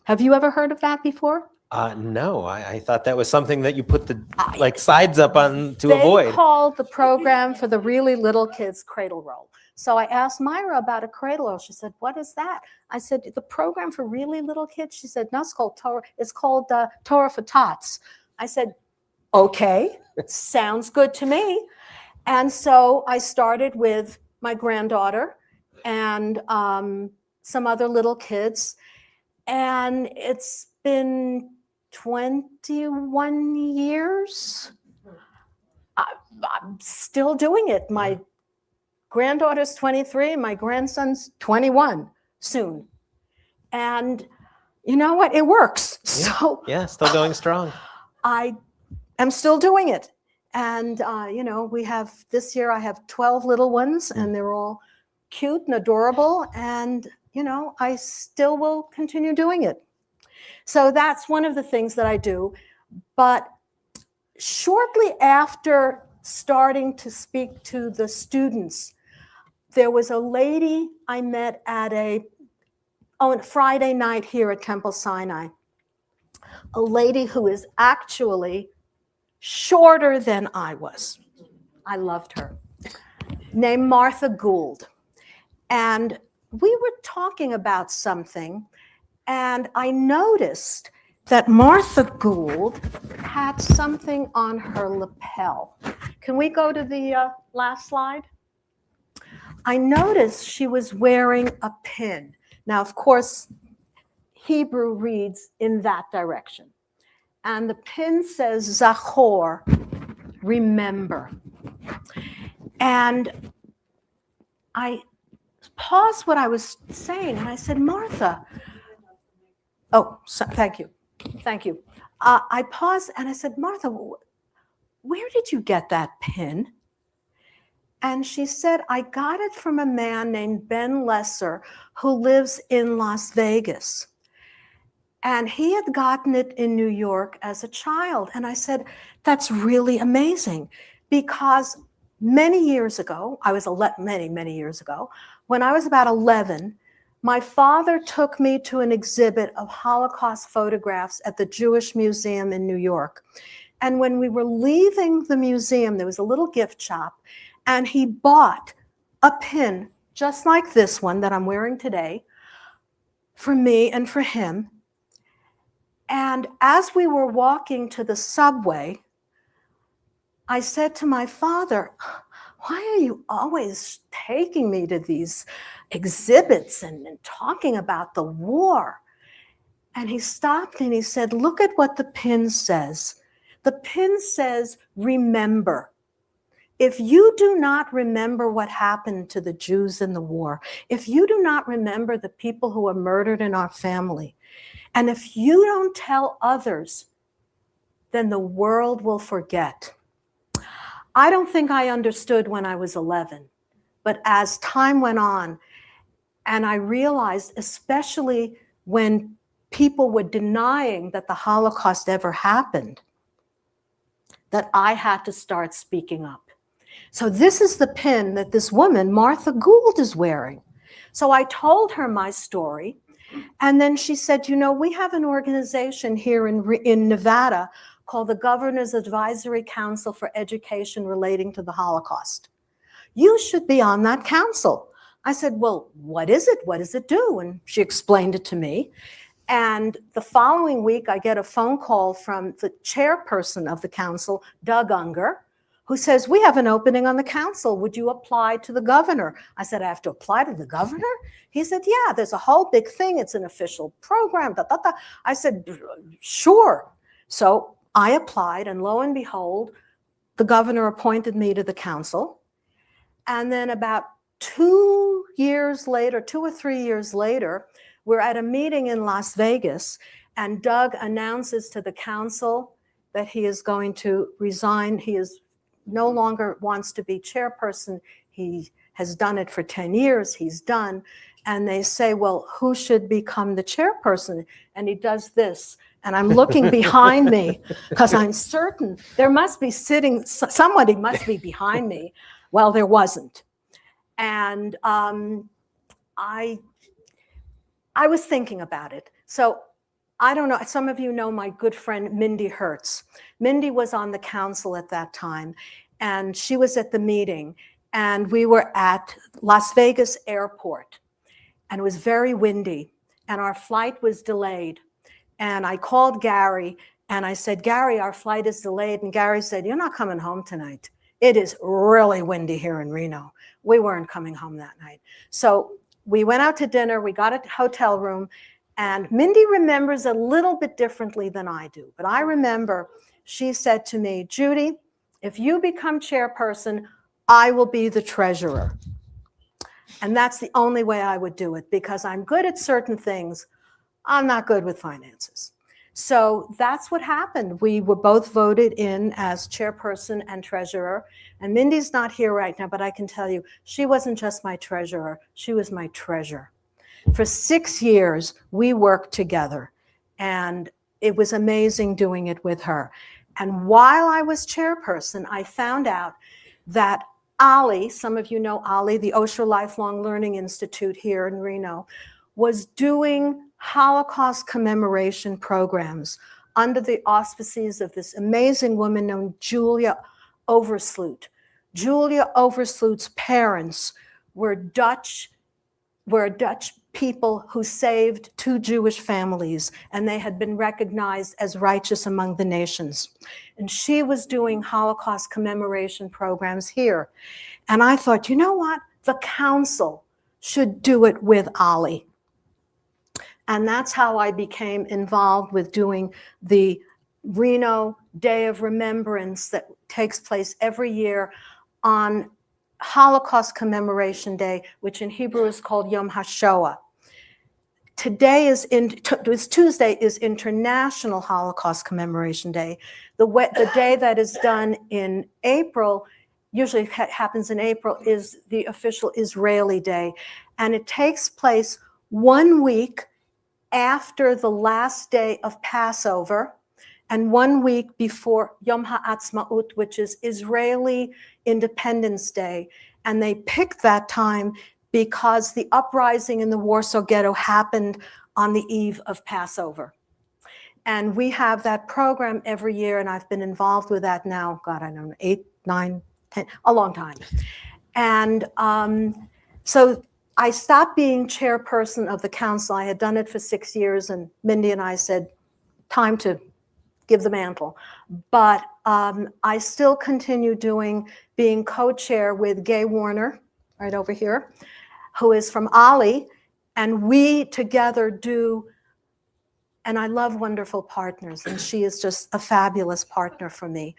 Have you ever heard of that before? No, I thought that was something that you put the sides up on to avoid. They called the program for the really little kids Cradle Roll. So I asked Myra about a cradle roll. She said, what is that? I said, the program for really little kids? She said, no, it's called Torah. It's called Torah for Tots. I said, okay, sounds good to me. And so I started with my granddaughter, and some other little kids. And it's been 21 years. I'm still doing it. My granddaughter's 23, my grandson's 21 soon. And you know what? It works. Yeah. So Yeah, still going strong. I am still doing it. And, we have this year, I have 12 little ones, and they're all cute and adorable. And, I still will continue doing it. So that's one of the things that I do. But shortly after starting to speak to the students, there was a lady I met at on Friday night here at Temple Sinai. A lady who is actually shorter than I was. I loved her. Named Martha Gould. And we were talking about something, and I noticed that Martha Gould had something on her lapel. Can we go to the last slide? I noticed she was wearing a pin. Now, of course, Hebrew reads in that direction. And the pin says, Zachor, remember. And I paused what I was saying, and I said, Martha. Oh, thank you. Thank you. I paused, and I said, Martha, where did you get that pin? And she said, I got it from a man named Ben Lesser who lives in Las Vegas. And he had gotten it in New York as a child. And I said, that's really amazing, because many years ago, many years ago, when I was about 11, my father took me to an exhibit of Holocaust photographs at the Jewish Museum in New York. And when we were leaving the museum, there was a little gift shop, and he bought a pin just like this one that I'm wearing today for me and for him. And as we were walking to the subway, I said to my father, why are you always taking me to these exhibits and talking about the war? And he stopped and he said, look at what the pin says. The pin says, remember. If you do not remember what happened to the Jews in the war, if you do not remember the people who were murdered in our family, and if you don't tell others, then the world will forget. I don't think I understood when I was 11, but as time went on, and I realized, especially when people were denying that the Holocaust ever happened, that I had to start speaking up. So this is the pin that this woman, Martha Gould, is wearing. So I told her my story. And then she said, we have an organization here in Nevada called the Governor's Advisory Council for Education Relating to the Holocaust. You should be on that council. I said, well, what is it? What does it do? And she explained it to me. And the following week, I get a phone call from the chairperson of the council, Doug Unger, who says, we have an opening on the council. Would you apply to the governor? I said, I have to apply to the governor? He said, yeah, there's a whole big thing. It's an official program. Da, da, da. I said, sure. So I applied, and lo and behold, the governor appointed me to the council. And then about 2 or 3 years later, we're at a meeting in Las Vegas, and Doug announces to the council that he is going to resign. He is no longer wants to be chairperson. He has done it for 10 years. He's done. And they say, well, who should become the chairperson? And he does this. And I'm looking behind me because I'm certain there must be somebody must be behind me. Well, there wasn't. And I was thinking about it. So I don't know, some of you know my good friend, Mindy Hertz. Mindy was on the council at that time, and she was at the meeting, and we were at Las Vegas airport, and it was very windy, and our flight was delayed. And I called Gary, and I said, Gary, our flight is delayed. And Gary said, you're not coming home tonight. It is really windy here in Reno. We weren't coming home that night. So we went out to dinner, we got a hotel room, and Mindy remembers a little bit differently than I do. But I remember she said to me, Judy, if you become chairperson, I will be the treasurer. And that's the only way I would do it, because I'm good at certain things. I'm not good with finances. So that's what happened. We were both voted in as chairperson and treasurer. And Mindy's not here right now, but I can tell you, she wasn't just my treasurer, she was my treasure. For 6 years, we worked together, and it was amazing doing it with her. And while I was chairperson, I found out that Ali, some of you know Ali, the Osher Lifelong Learning Institute here in Reno, was doing Holocaust commemoration programs under the auspices of this amazing woman named Julia Oversluit. Julia Oversluit's parents were Dutch people who saved 2 Jewish families, and they had been recognized as righteous among the nations. And she was doing Holocaust commemoration programs here. And I thought, you know what? The council should do it with Ali. And that's how I became involved with doing the Reno Day of Remembrance that takes place every year on Holocaust Commemoration Day, which in Hebrew is called Yom HaShoah. Tuesday is International Holocaust Commemoration Day. The day that is done in April, usually happens in April, is the official Israeli Day. And it takes place 1 week after the last day of Passover and 1 week before Yom HaAtzmaut, which is Israeli Independence Day. And they picked that time because the uprising in the Warsaw Ghetto happened on the eve of Passover. And we have that program every year, and I've been involved with that now, God, I don't know, 8, 9, 10, a long time. And so I stopped being chairperson of the council. I had done it for 6 years, and Mindy and I said, time to give the mantle. But I still continue being co-chair with Gay Warner, right over here, who is from Ali, and we together do, and I love wonderful partners, and she is just a fabulous partner for me.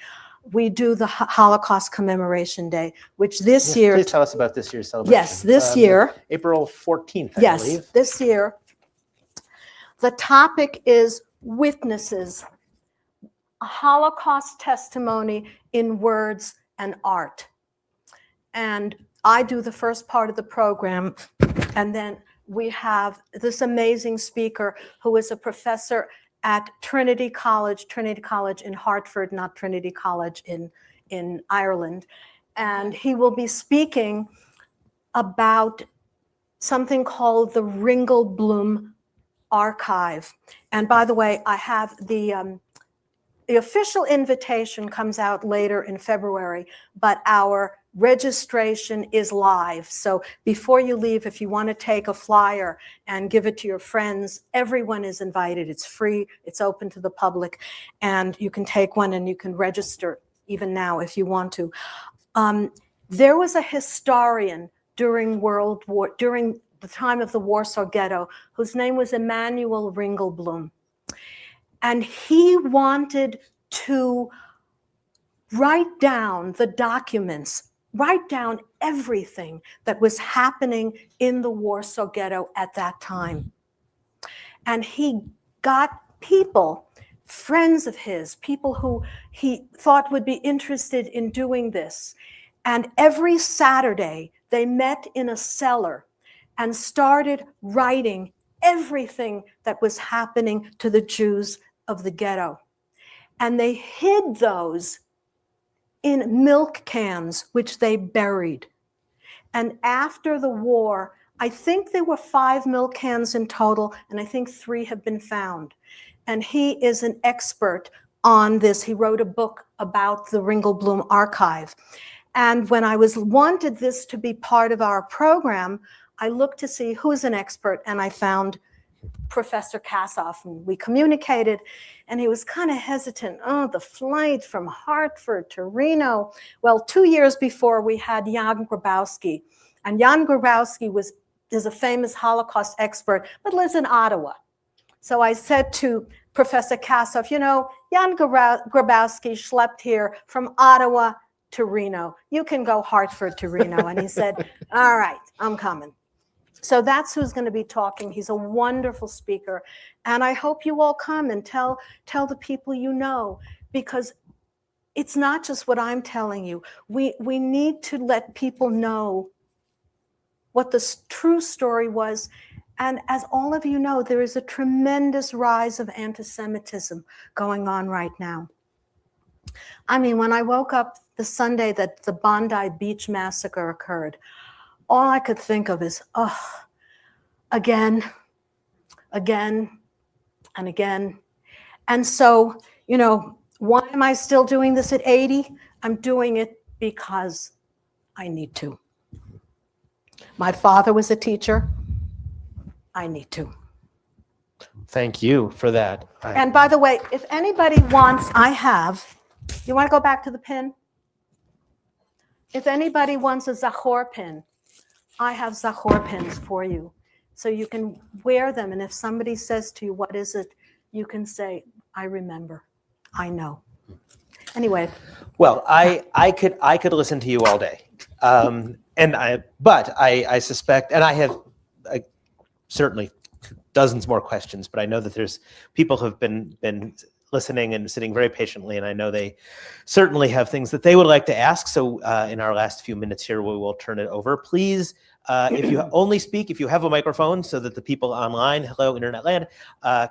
We do the Holocaust Commemoration Day, which this year— Please tell us about this year's celebration. Yes, this year. April 14th, I Yes, believe. this year. The topic is Witnesses, a Holocaust testimony in words and art. And I do the first part of the program, and then we have this amazing speaker who is a professor at Trinity College in Hartford, not Trinity College in Ireland. And he will be speaking about something called the Ringelblum Archive. And by the way, I have the official invitation comes out later in February, but our registration is live. So before you leave, if you want to take a flyer and give it to your friends, everyone is invited. It's free, it's open to the public, and you can take one and you can register even now if you want to. There was a historian during the time of the Warsaw Ghetto whose name was Emanuel Ringelblum. And he wanted to write down the documents, write down everything that was happening in the Warsaw Ghetto at that time. And he got people, friends of his, people who he thought would be interested in doing this. And every Saturday, they met in a cellar and started writing everything that was happening to the Jews of the ghetto. And they hid those in milk cans, which they buried. And after the war, I think there were 5 milk cans in total, and I think 3 have been found. And he is an expert on this. He wrote a book about the Ringelblum Archive. And when I wanted this to be part of our program, I looked to see who's an expert, and I found Professor Kassoff, and we communicated, and he was kind of hesitant. Oh, the flight from Hartford to Reno. Well, 2 years before, we had Jan Grabowski, and Jan Grabowski is a famous Holocaust expert, but lives in Ottawa. So I said to Professor Kassoff, Jan Grabowski schlepped here from Ottawa to Reno. You can go Hartford to Reno. And he said, all right, I'm coming. So that's who's going to be talking. He's a wonderful speaker. And I hope you all come and tell the people you know, because it's not just what I'm telling you. We need to let people know what the true story was. And as all of you know, there is a tremendous rise of anti-Semitism going on right now. I mean, when I woke up the Sunday that the Bondi Beach massacre occurred, all I could think of is, again, and again. And so, why am I still doing this at 80? I'm doing it because I need to. My father was a teacher. I need to. Thank you for that. And by the way, if anybody wants, you want to go back to the pin? If anybody wants a Zachor pin, I have Zachor pins for you. So you can wear them. And if somebody says to you, what is it? You can say, I remember. I know. Anyway. Well, I could listen to you all day. But I suspect, and I have certainly dozens more questions, but I know that there's people who have been listening and sitting very patiently, and I know they certainly have things that they would like to ask. So in our last few minutes here, we will turn it over. Please, if you only speak, if you have a microphone, so that the people online, hello, Internet land,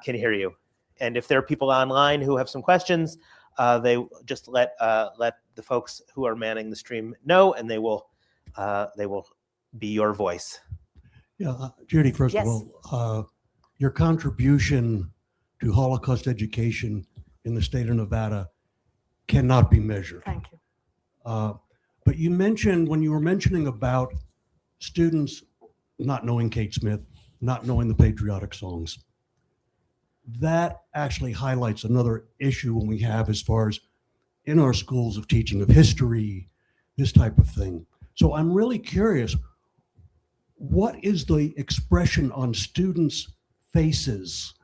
can hear you. And if there are people online who have some questions, they just let the folks who are manning the stream know, and they will be your voice. Yeah, Judy, first Yes. of all, your contribution to Holocaust education in the state of Nevada cannot be measured. Thank you. But you mentioned, when you were mentioning about students not knowing Kate Smith, not knowing the patriotic songs, that actually highlights another issue when we have as far as in our schools of teaching of history, this type of thing. So I'm really curious, what is the expression on students' faces?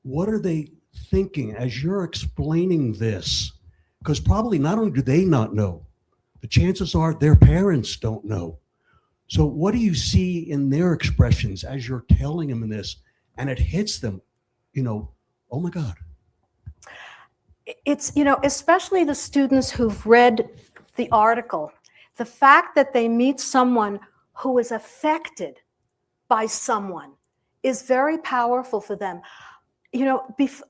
What are they thinking as you're explaining this? Because probably not only do they not know, the chances are their parents don't know. So what do you see in their expressions as you're telling them this, and it hits them, oh my God. It's, especially the students who've read the article, the fact that they meet someone who is affected by someone is very powerful for them.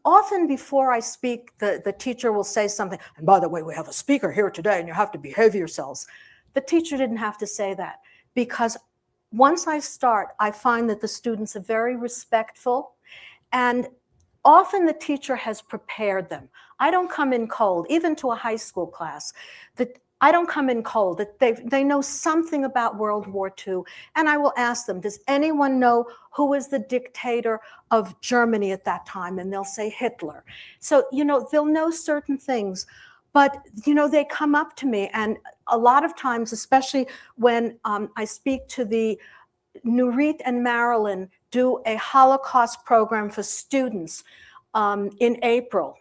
Often before I speak, the teacher will say something, and by the way, we have a speaker here today and you have to behave yourselves. The teacher didn't have to say that, because once I start, I find that the students are very respectful, and often the teacher has prepared them. I don't come in cold, even to a high school class. I don't come in cold. That they know something about World War II, and I will ask them, does anyone know who was the dictator of Germany at that time? And they'll say Hitler. So, they'll know certain things, but, they come up to me, and a lot of times, especially when I speak to the Nurit and Marilyn do a Holocaust program for students in April.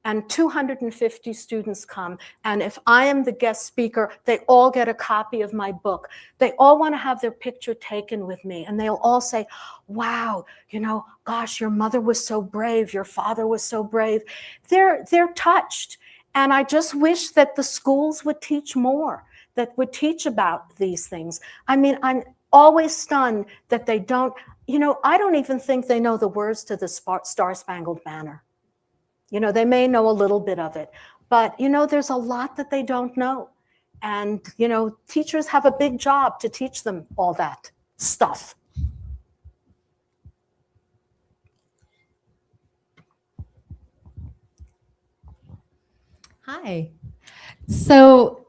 And 250 students come. And if I am the guest speaker, they all get a copy of my book. They all want to have their picture taken with me. And they'll all say, wow, gosh, your mother was so brave. Your father was so brave. They're touched. And I just wish that the schools would teach more, that would teach about these things. I mean, I'm always stunned that they don't, I don't even think they know the words to the Star-Spangled Banner. They may know a little bit of it, but, there's a lot that they don't know. And, teachers have a big job to teach them all that stuff. Hi. So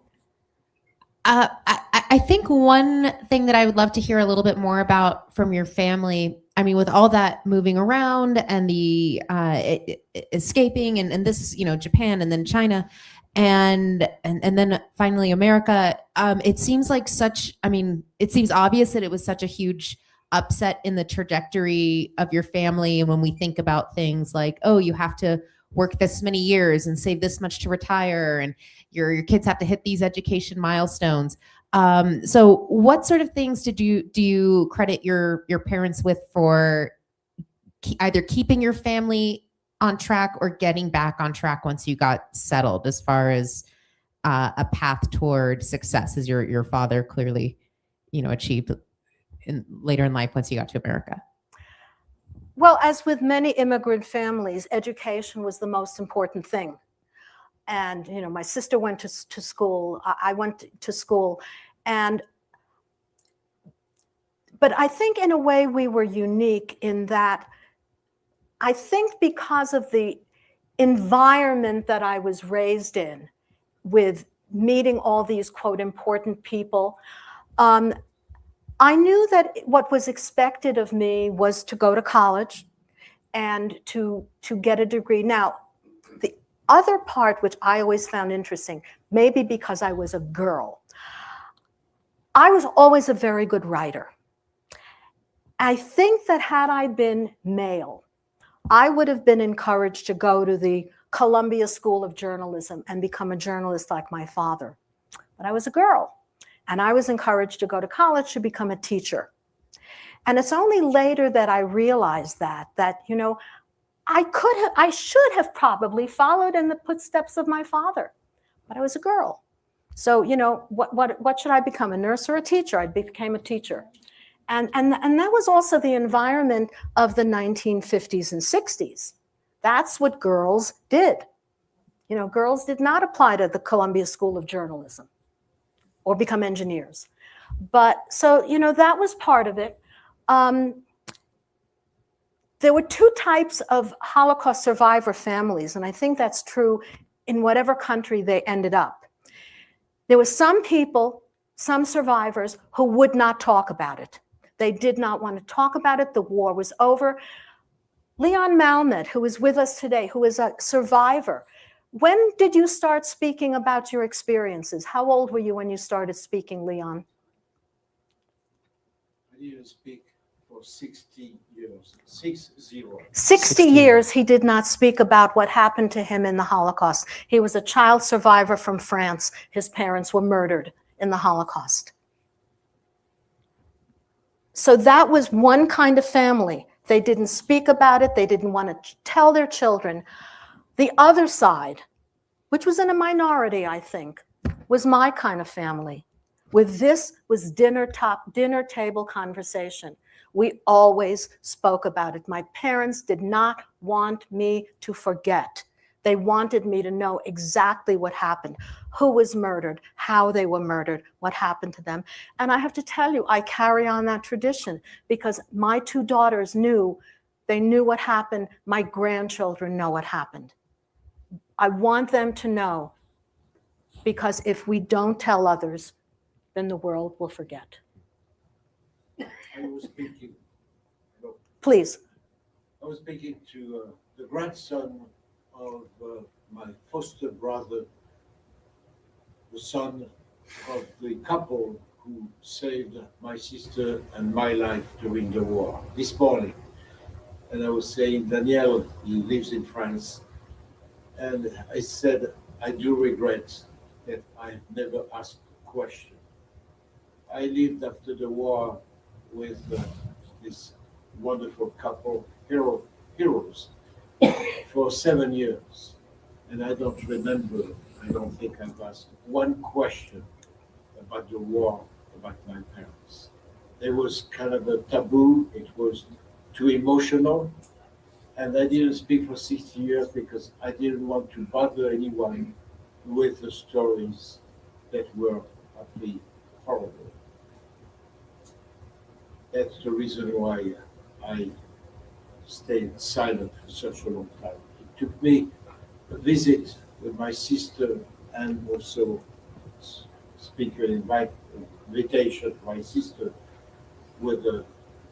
I think one thing that I would love to hear a little bit more about from your family I mean, with all that moving around and the escaping and this, Japan and then China and then finally America, it seems like it seems obvious that it was such a huge upset in the trajectory of your family. And when we think about things like, oh, you have to work this many years and save this much to retire, and your kids have to hit these education milestones. So what sort of things do you credit your parents with for either keeping your family on track or getting back on track once you got settled, as far as a path toward success, as your father clearly, achieved later in life once you got to America? Well, as with many immigrant families, education was the most important thing. And, my sister went to school, I went to school. But I think in a way we were unique in that I think because of the environment that I was raised in, with meeting all these, quote, important people, I knew that what was expected of me was to go to college and to get a degree. Now, the other part, which I always found interesting, maybe because I was a girl, I was always a very good writer. I think that had I been male, I would have been encouraged to go to the Columbia School of Journalism and become a journalist like my father. But I was a girl. And I was encouraged to go to college to become a teacher. And it's only later that I realized that I should have probably followed in the footsteps of my father, but I was a girl. So, what should I become, a nurse or a teacher? I became a teacher. And that was also the environment of the 1950s and 60s. That's what girls did. Girls did not apply to the Columbia School of Journalism or become engineers. But so, that was part of it. There were two types of Holocaust survivor families, and I think that's true in whatever country they ended up. There were some people, some survivors, who would not talk about it. They did not want to talk about it. The war was over. Leon Malmet, who is with us today, who is a survivor, when did you start speaking about your experiences? How old were you when you started speaking, Leon? I didn't speak for 60 years, 60. 60 years he did not speak about what happened to him in the Holocaust. He was a child survivor from France. His parents were murdered in the Holocaust. So that was one kind of family. They didn't speak about it. They didn't want to tell their children. The other side, which was in a minority, I think, was my kind of family. With this was dinner table conversation. We always spoke about it. My parents did not want me to forget. They wanted me to know exactly what happened, who was murdered, how they were murdered, what happened to them. And I have to tell you, I carry on that tradition because my two daughters knew what happened. My grandchildren know what happened. I want them to know, because if we don't tell others, then the world will forget. I was speaking. Please. I was speaking to the grandson of my foster brother, the son of the couple who saved my sister and my life during the war, this morning. And I was saying, Daniel, he lives in France. And I said, I do regret that I never asked a question. I lived after the war with this wonderful couple, heroes, for 7 years. And I don't think I've asked one question about the war, about my parents. It was kind of a taboo. It was too emotional. And I didn't speak for 60 years because I didn't want to bother anyone with the stories that were utterly horrible. That's the reason why I stayed silent for such a long time. It took me a visit with my sister and also speaker invitation to my sister with a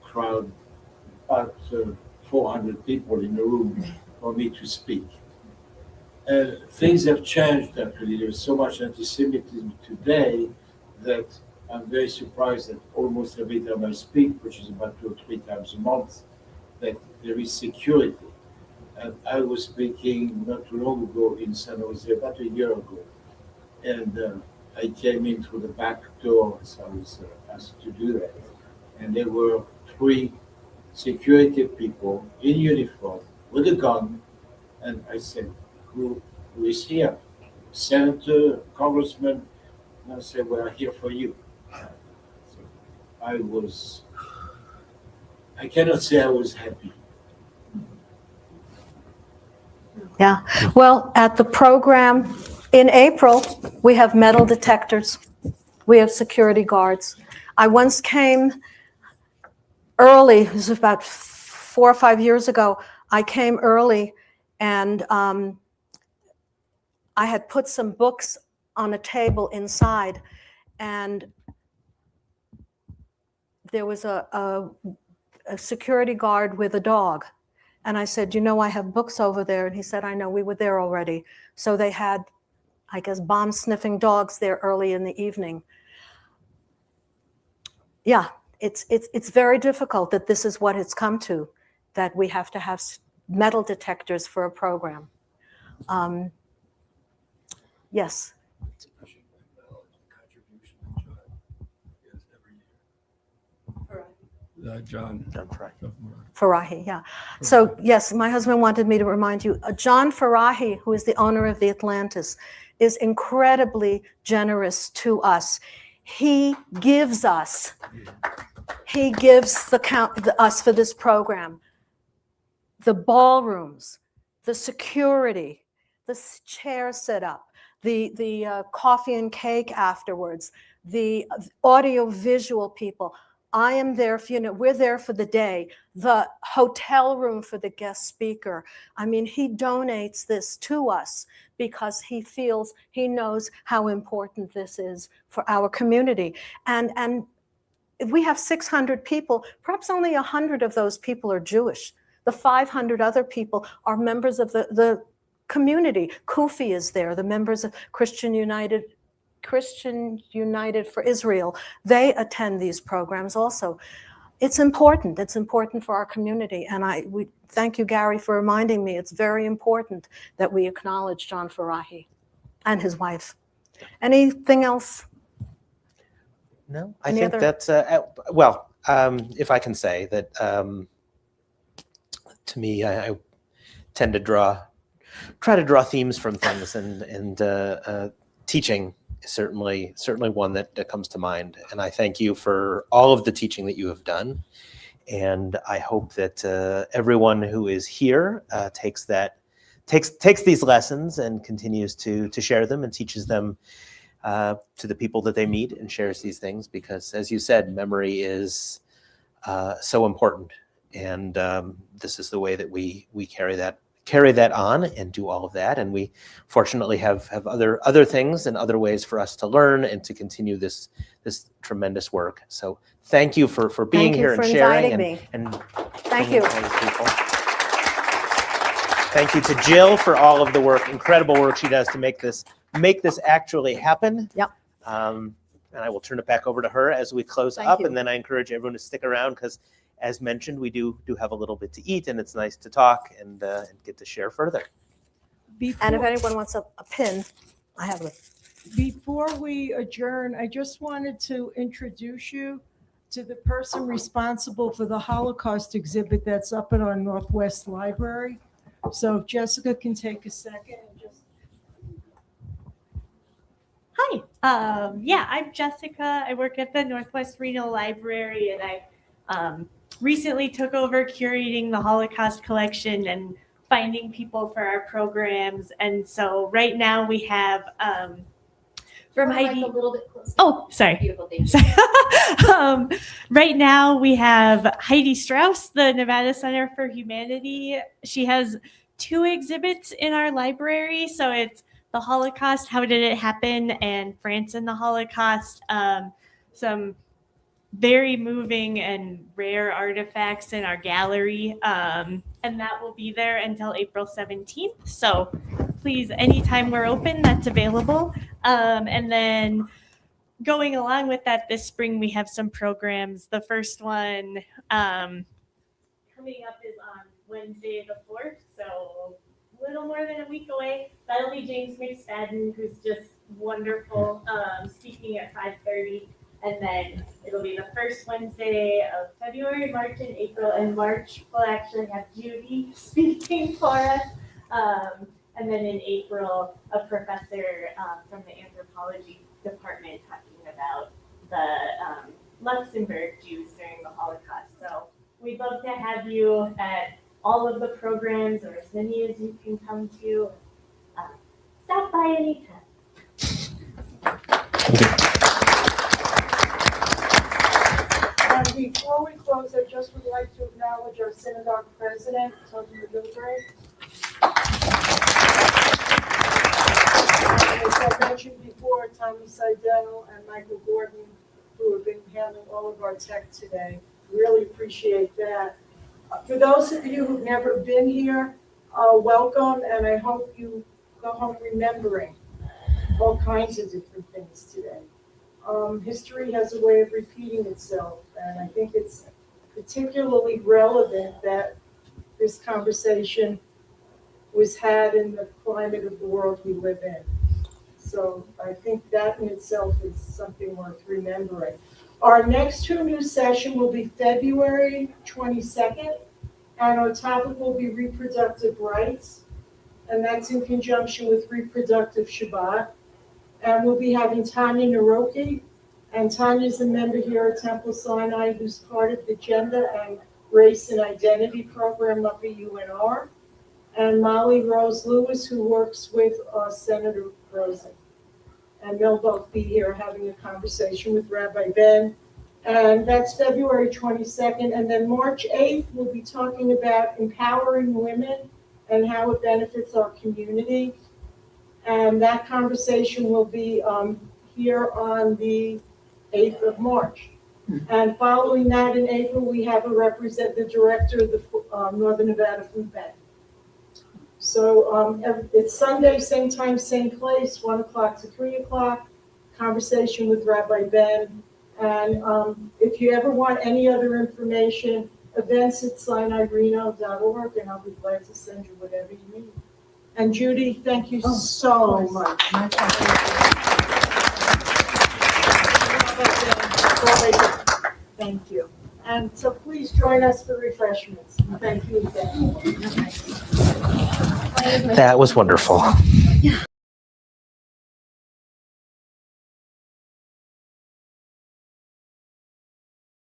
crowd about 400 people in the room for me to speak. And things have changed actually. There's so much anti-Semitism today that I'm very surprised that almost every time I speak, which is about 2 or 3 times a month, that there is security. And I was speaking not too long ago in San Jose, about a year ago, and I came in through the back door, so I was asked to do that. And there were 3 security people in uniform with a gun, and I said, who is here? Senator, congressman? And I said, we're here for you. So I cannot say I was happy. Yeah. Well, at the program in April, we have metal detectors. We have security guards. I once came early, this was about 4 or 5 years ago. I came early and I had put some books on a table inside, and there was a security guard with a dog. And I said, I have books over there. And he said, I know, we were there already. So they had, I guess, bomb-sniffing dogs there early in the evening. Yeah, it's very difficult that this is what it's come to, that we have to have metal detectors for a program. Yes. John Farahi, yeah. So yes, my husband wanted me to remind you, John Farahi, who is the owner of the Atlantis, is incredibly generous to us. He gives us us for this program, the ballrooms, the security, the chair set up, the coffee and cake afterwards, the audio visual people. I am there for, we're there for the day, the hotel room for the guest speaker. I mean, he donates this to us because he knows how important this is for our community. And if we have 600 people, perhaps only 100 of those people are Jewish. The 500 other people are members of the community. Kufi is there, the members of Christian United for Israel. They attend these programs also. It's important. It's important for our community. And we thank you, Gary, for reminding me. It's very important that we acknowledge John Farahi and his wife. Anything else? No, I think that's, if I can say that, to me, I tend to try to draw themes from things, and teaching is certainly one that comes to mind. And I thank you for all of the teaching that you have done. And I hope that everyone who is here takes these lessons and continues to share them and teaches them to the people that they meet, and shares these things, because, as you said, memory is so important. And this is the way that we carry that on and do all of that. And we fortunately have other things and other ways for us to learn and to continue this tremendous work. So thank you for being here and sharing. And thank you. Thank you to Jill for all of the work, incredible work she does to make this actually happen. Yep. And I will turn it back over to her as we close Thank up. you. And then I encourage everyone to stick around, because, as mentioned, we do have a little bit to eat, and it's nice to talk and get to share further. And if anyone wants a pin, I have it. Before we adjourn, I just wanted to introduce you to the person responsible for the Holocaust exhibit that's up at our Northwest Library. So if Jessica can take a second and just. Hi, I'm Jessica. I work at the Northwest Reno Library, and I recently took over curating the Holocaust collection and finding people for our programs. And so right now we have from Heidi. A little bit closer. Oh, sorry. Beautiful, thank you. Right now we have Heidi Strauss, the Nevada Center for Humanity. She has 2 exhibits in our library. So it's the Holocaust, how did it happen, and France and the Holocaust. Some very moving and rare artifacts in our gallery. And that will be there until April 17th. So please, anytime we're open, that's available. And then going along with that, this spring we have some programs. The first one coming up is on Wednesday the 4th, so a little more than a week away. That'll be James McSpadden, who's just wonderful, speaking at 5:30. And then it'll be the first Wednesday of February, March, and April. And March we'll actually have Judy speaking for us. And then in April, a professor from the anthropology department talking about the Luxembourg Jews during the Holocaust. So we'd love to have you at all of the programs, or as many as you can come to. Stop by anytime. And before we close, I just would like to acknowledge our synagogue president, Zober. As I mentioned before, Tommy Seidel and Michael Gordon, who have been handling all of our tech today. Really appreciate that. For those of you who've never been here, welcome, and I hope you go home remembering all kinds of different things today. History has a way of repeating itself, and I think it's particularly relevant that this conversation was had in the climate of the world we live in. So I think that in itself is something worth remembering. Our next two news session will be February 22nd, and our topic will be reproductive rights, and that's in conjunction with Reproductive Shabbat. And we'll be having Tanya Naroki, and Tanya's a member here at Temple Sinai who's part of the Gender and Race and Identity program up at UNR, and Molly Rose Lewis, who works with Senator Rosen. And they'll both be here having a conversation with Rabbi Ben. And that's February 22nd. And then March 8th, we'll be talking about empowering women and how it benefits our community. And that conversation will be here on the 8th of March. And following that in April, we have the director of the Northern Nevada Food Bank. So it's Sunday, same time, same place, 1 o'clock to 3 o'clock, conversation with Rabbi Ben. And if you ever want any other information, events at SinaiReno.org, and I'll be glad to send you whatever you need. And Judy, thank you so much. Thank you. And so please join us for refreshments. Thank you again. That was wonderful.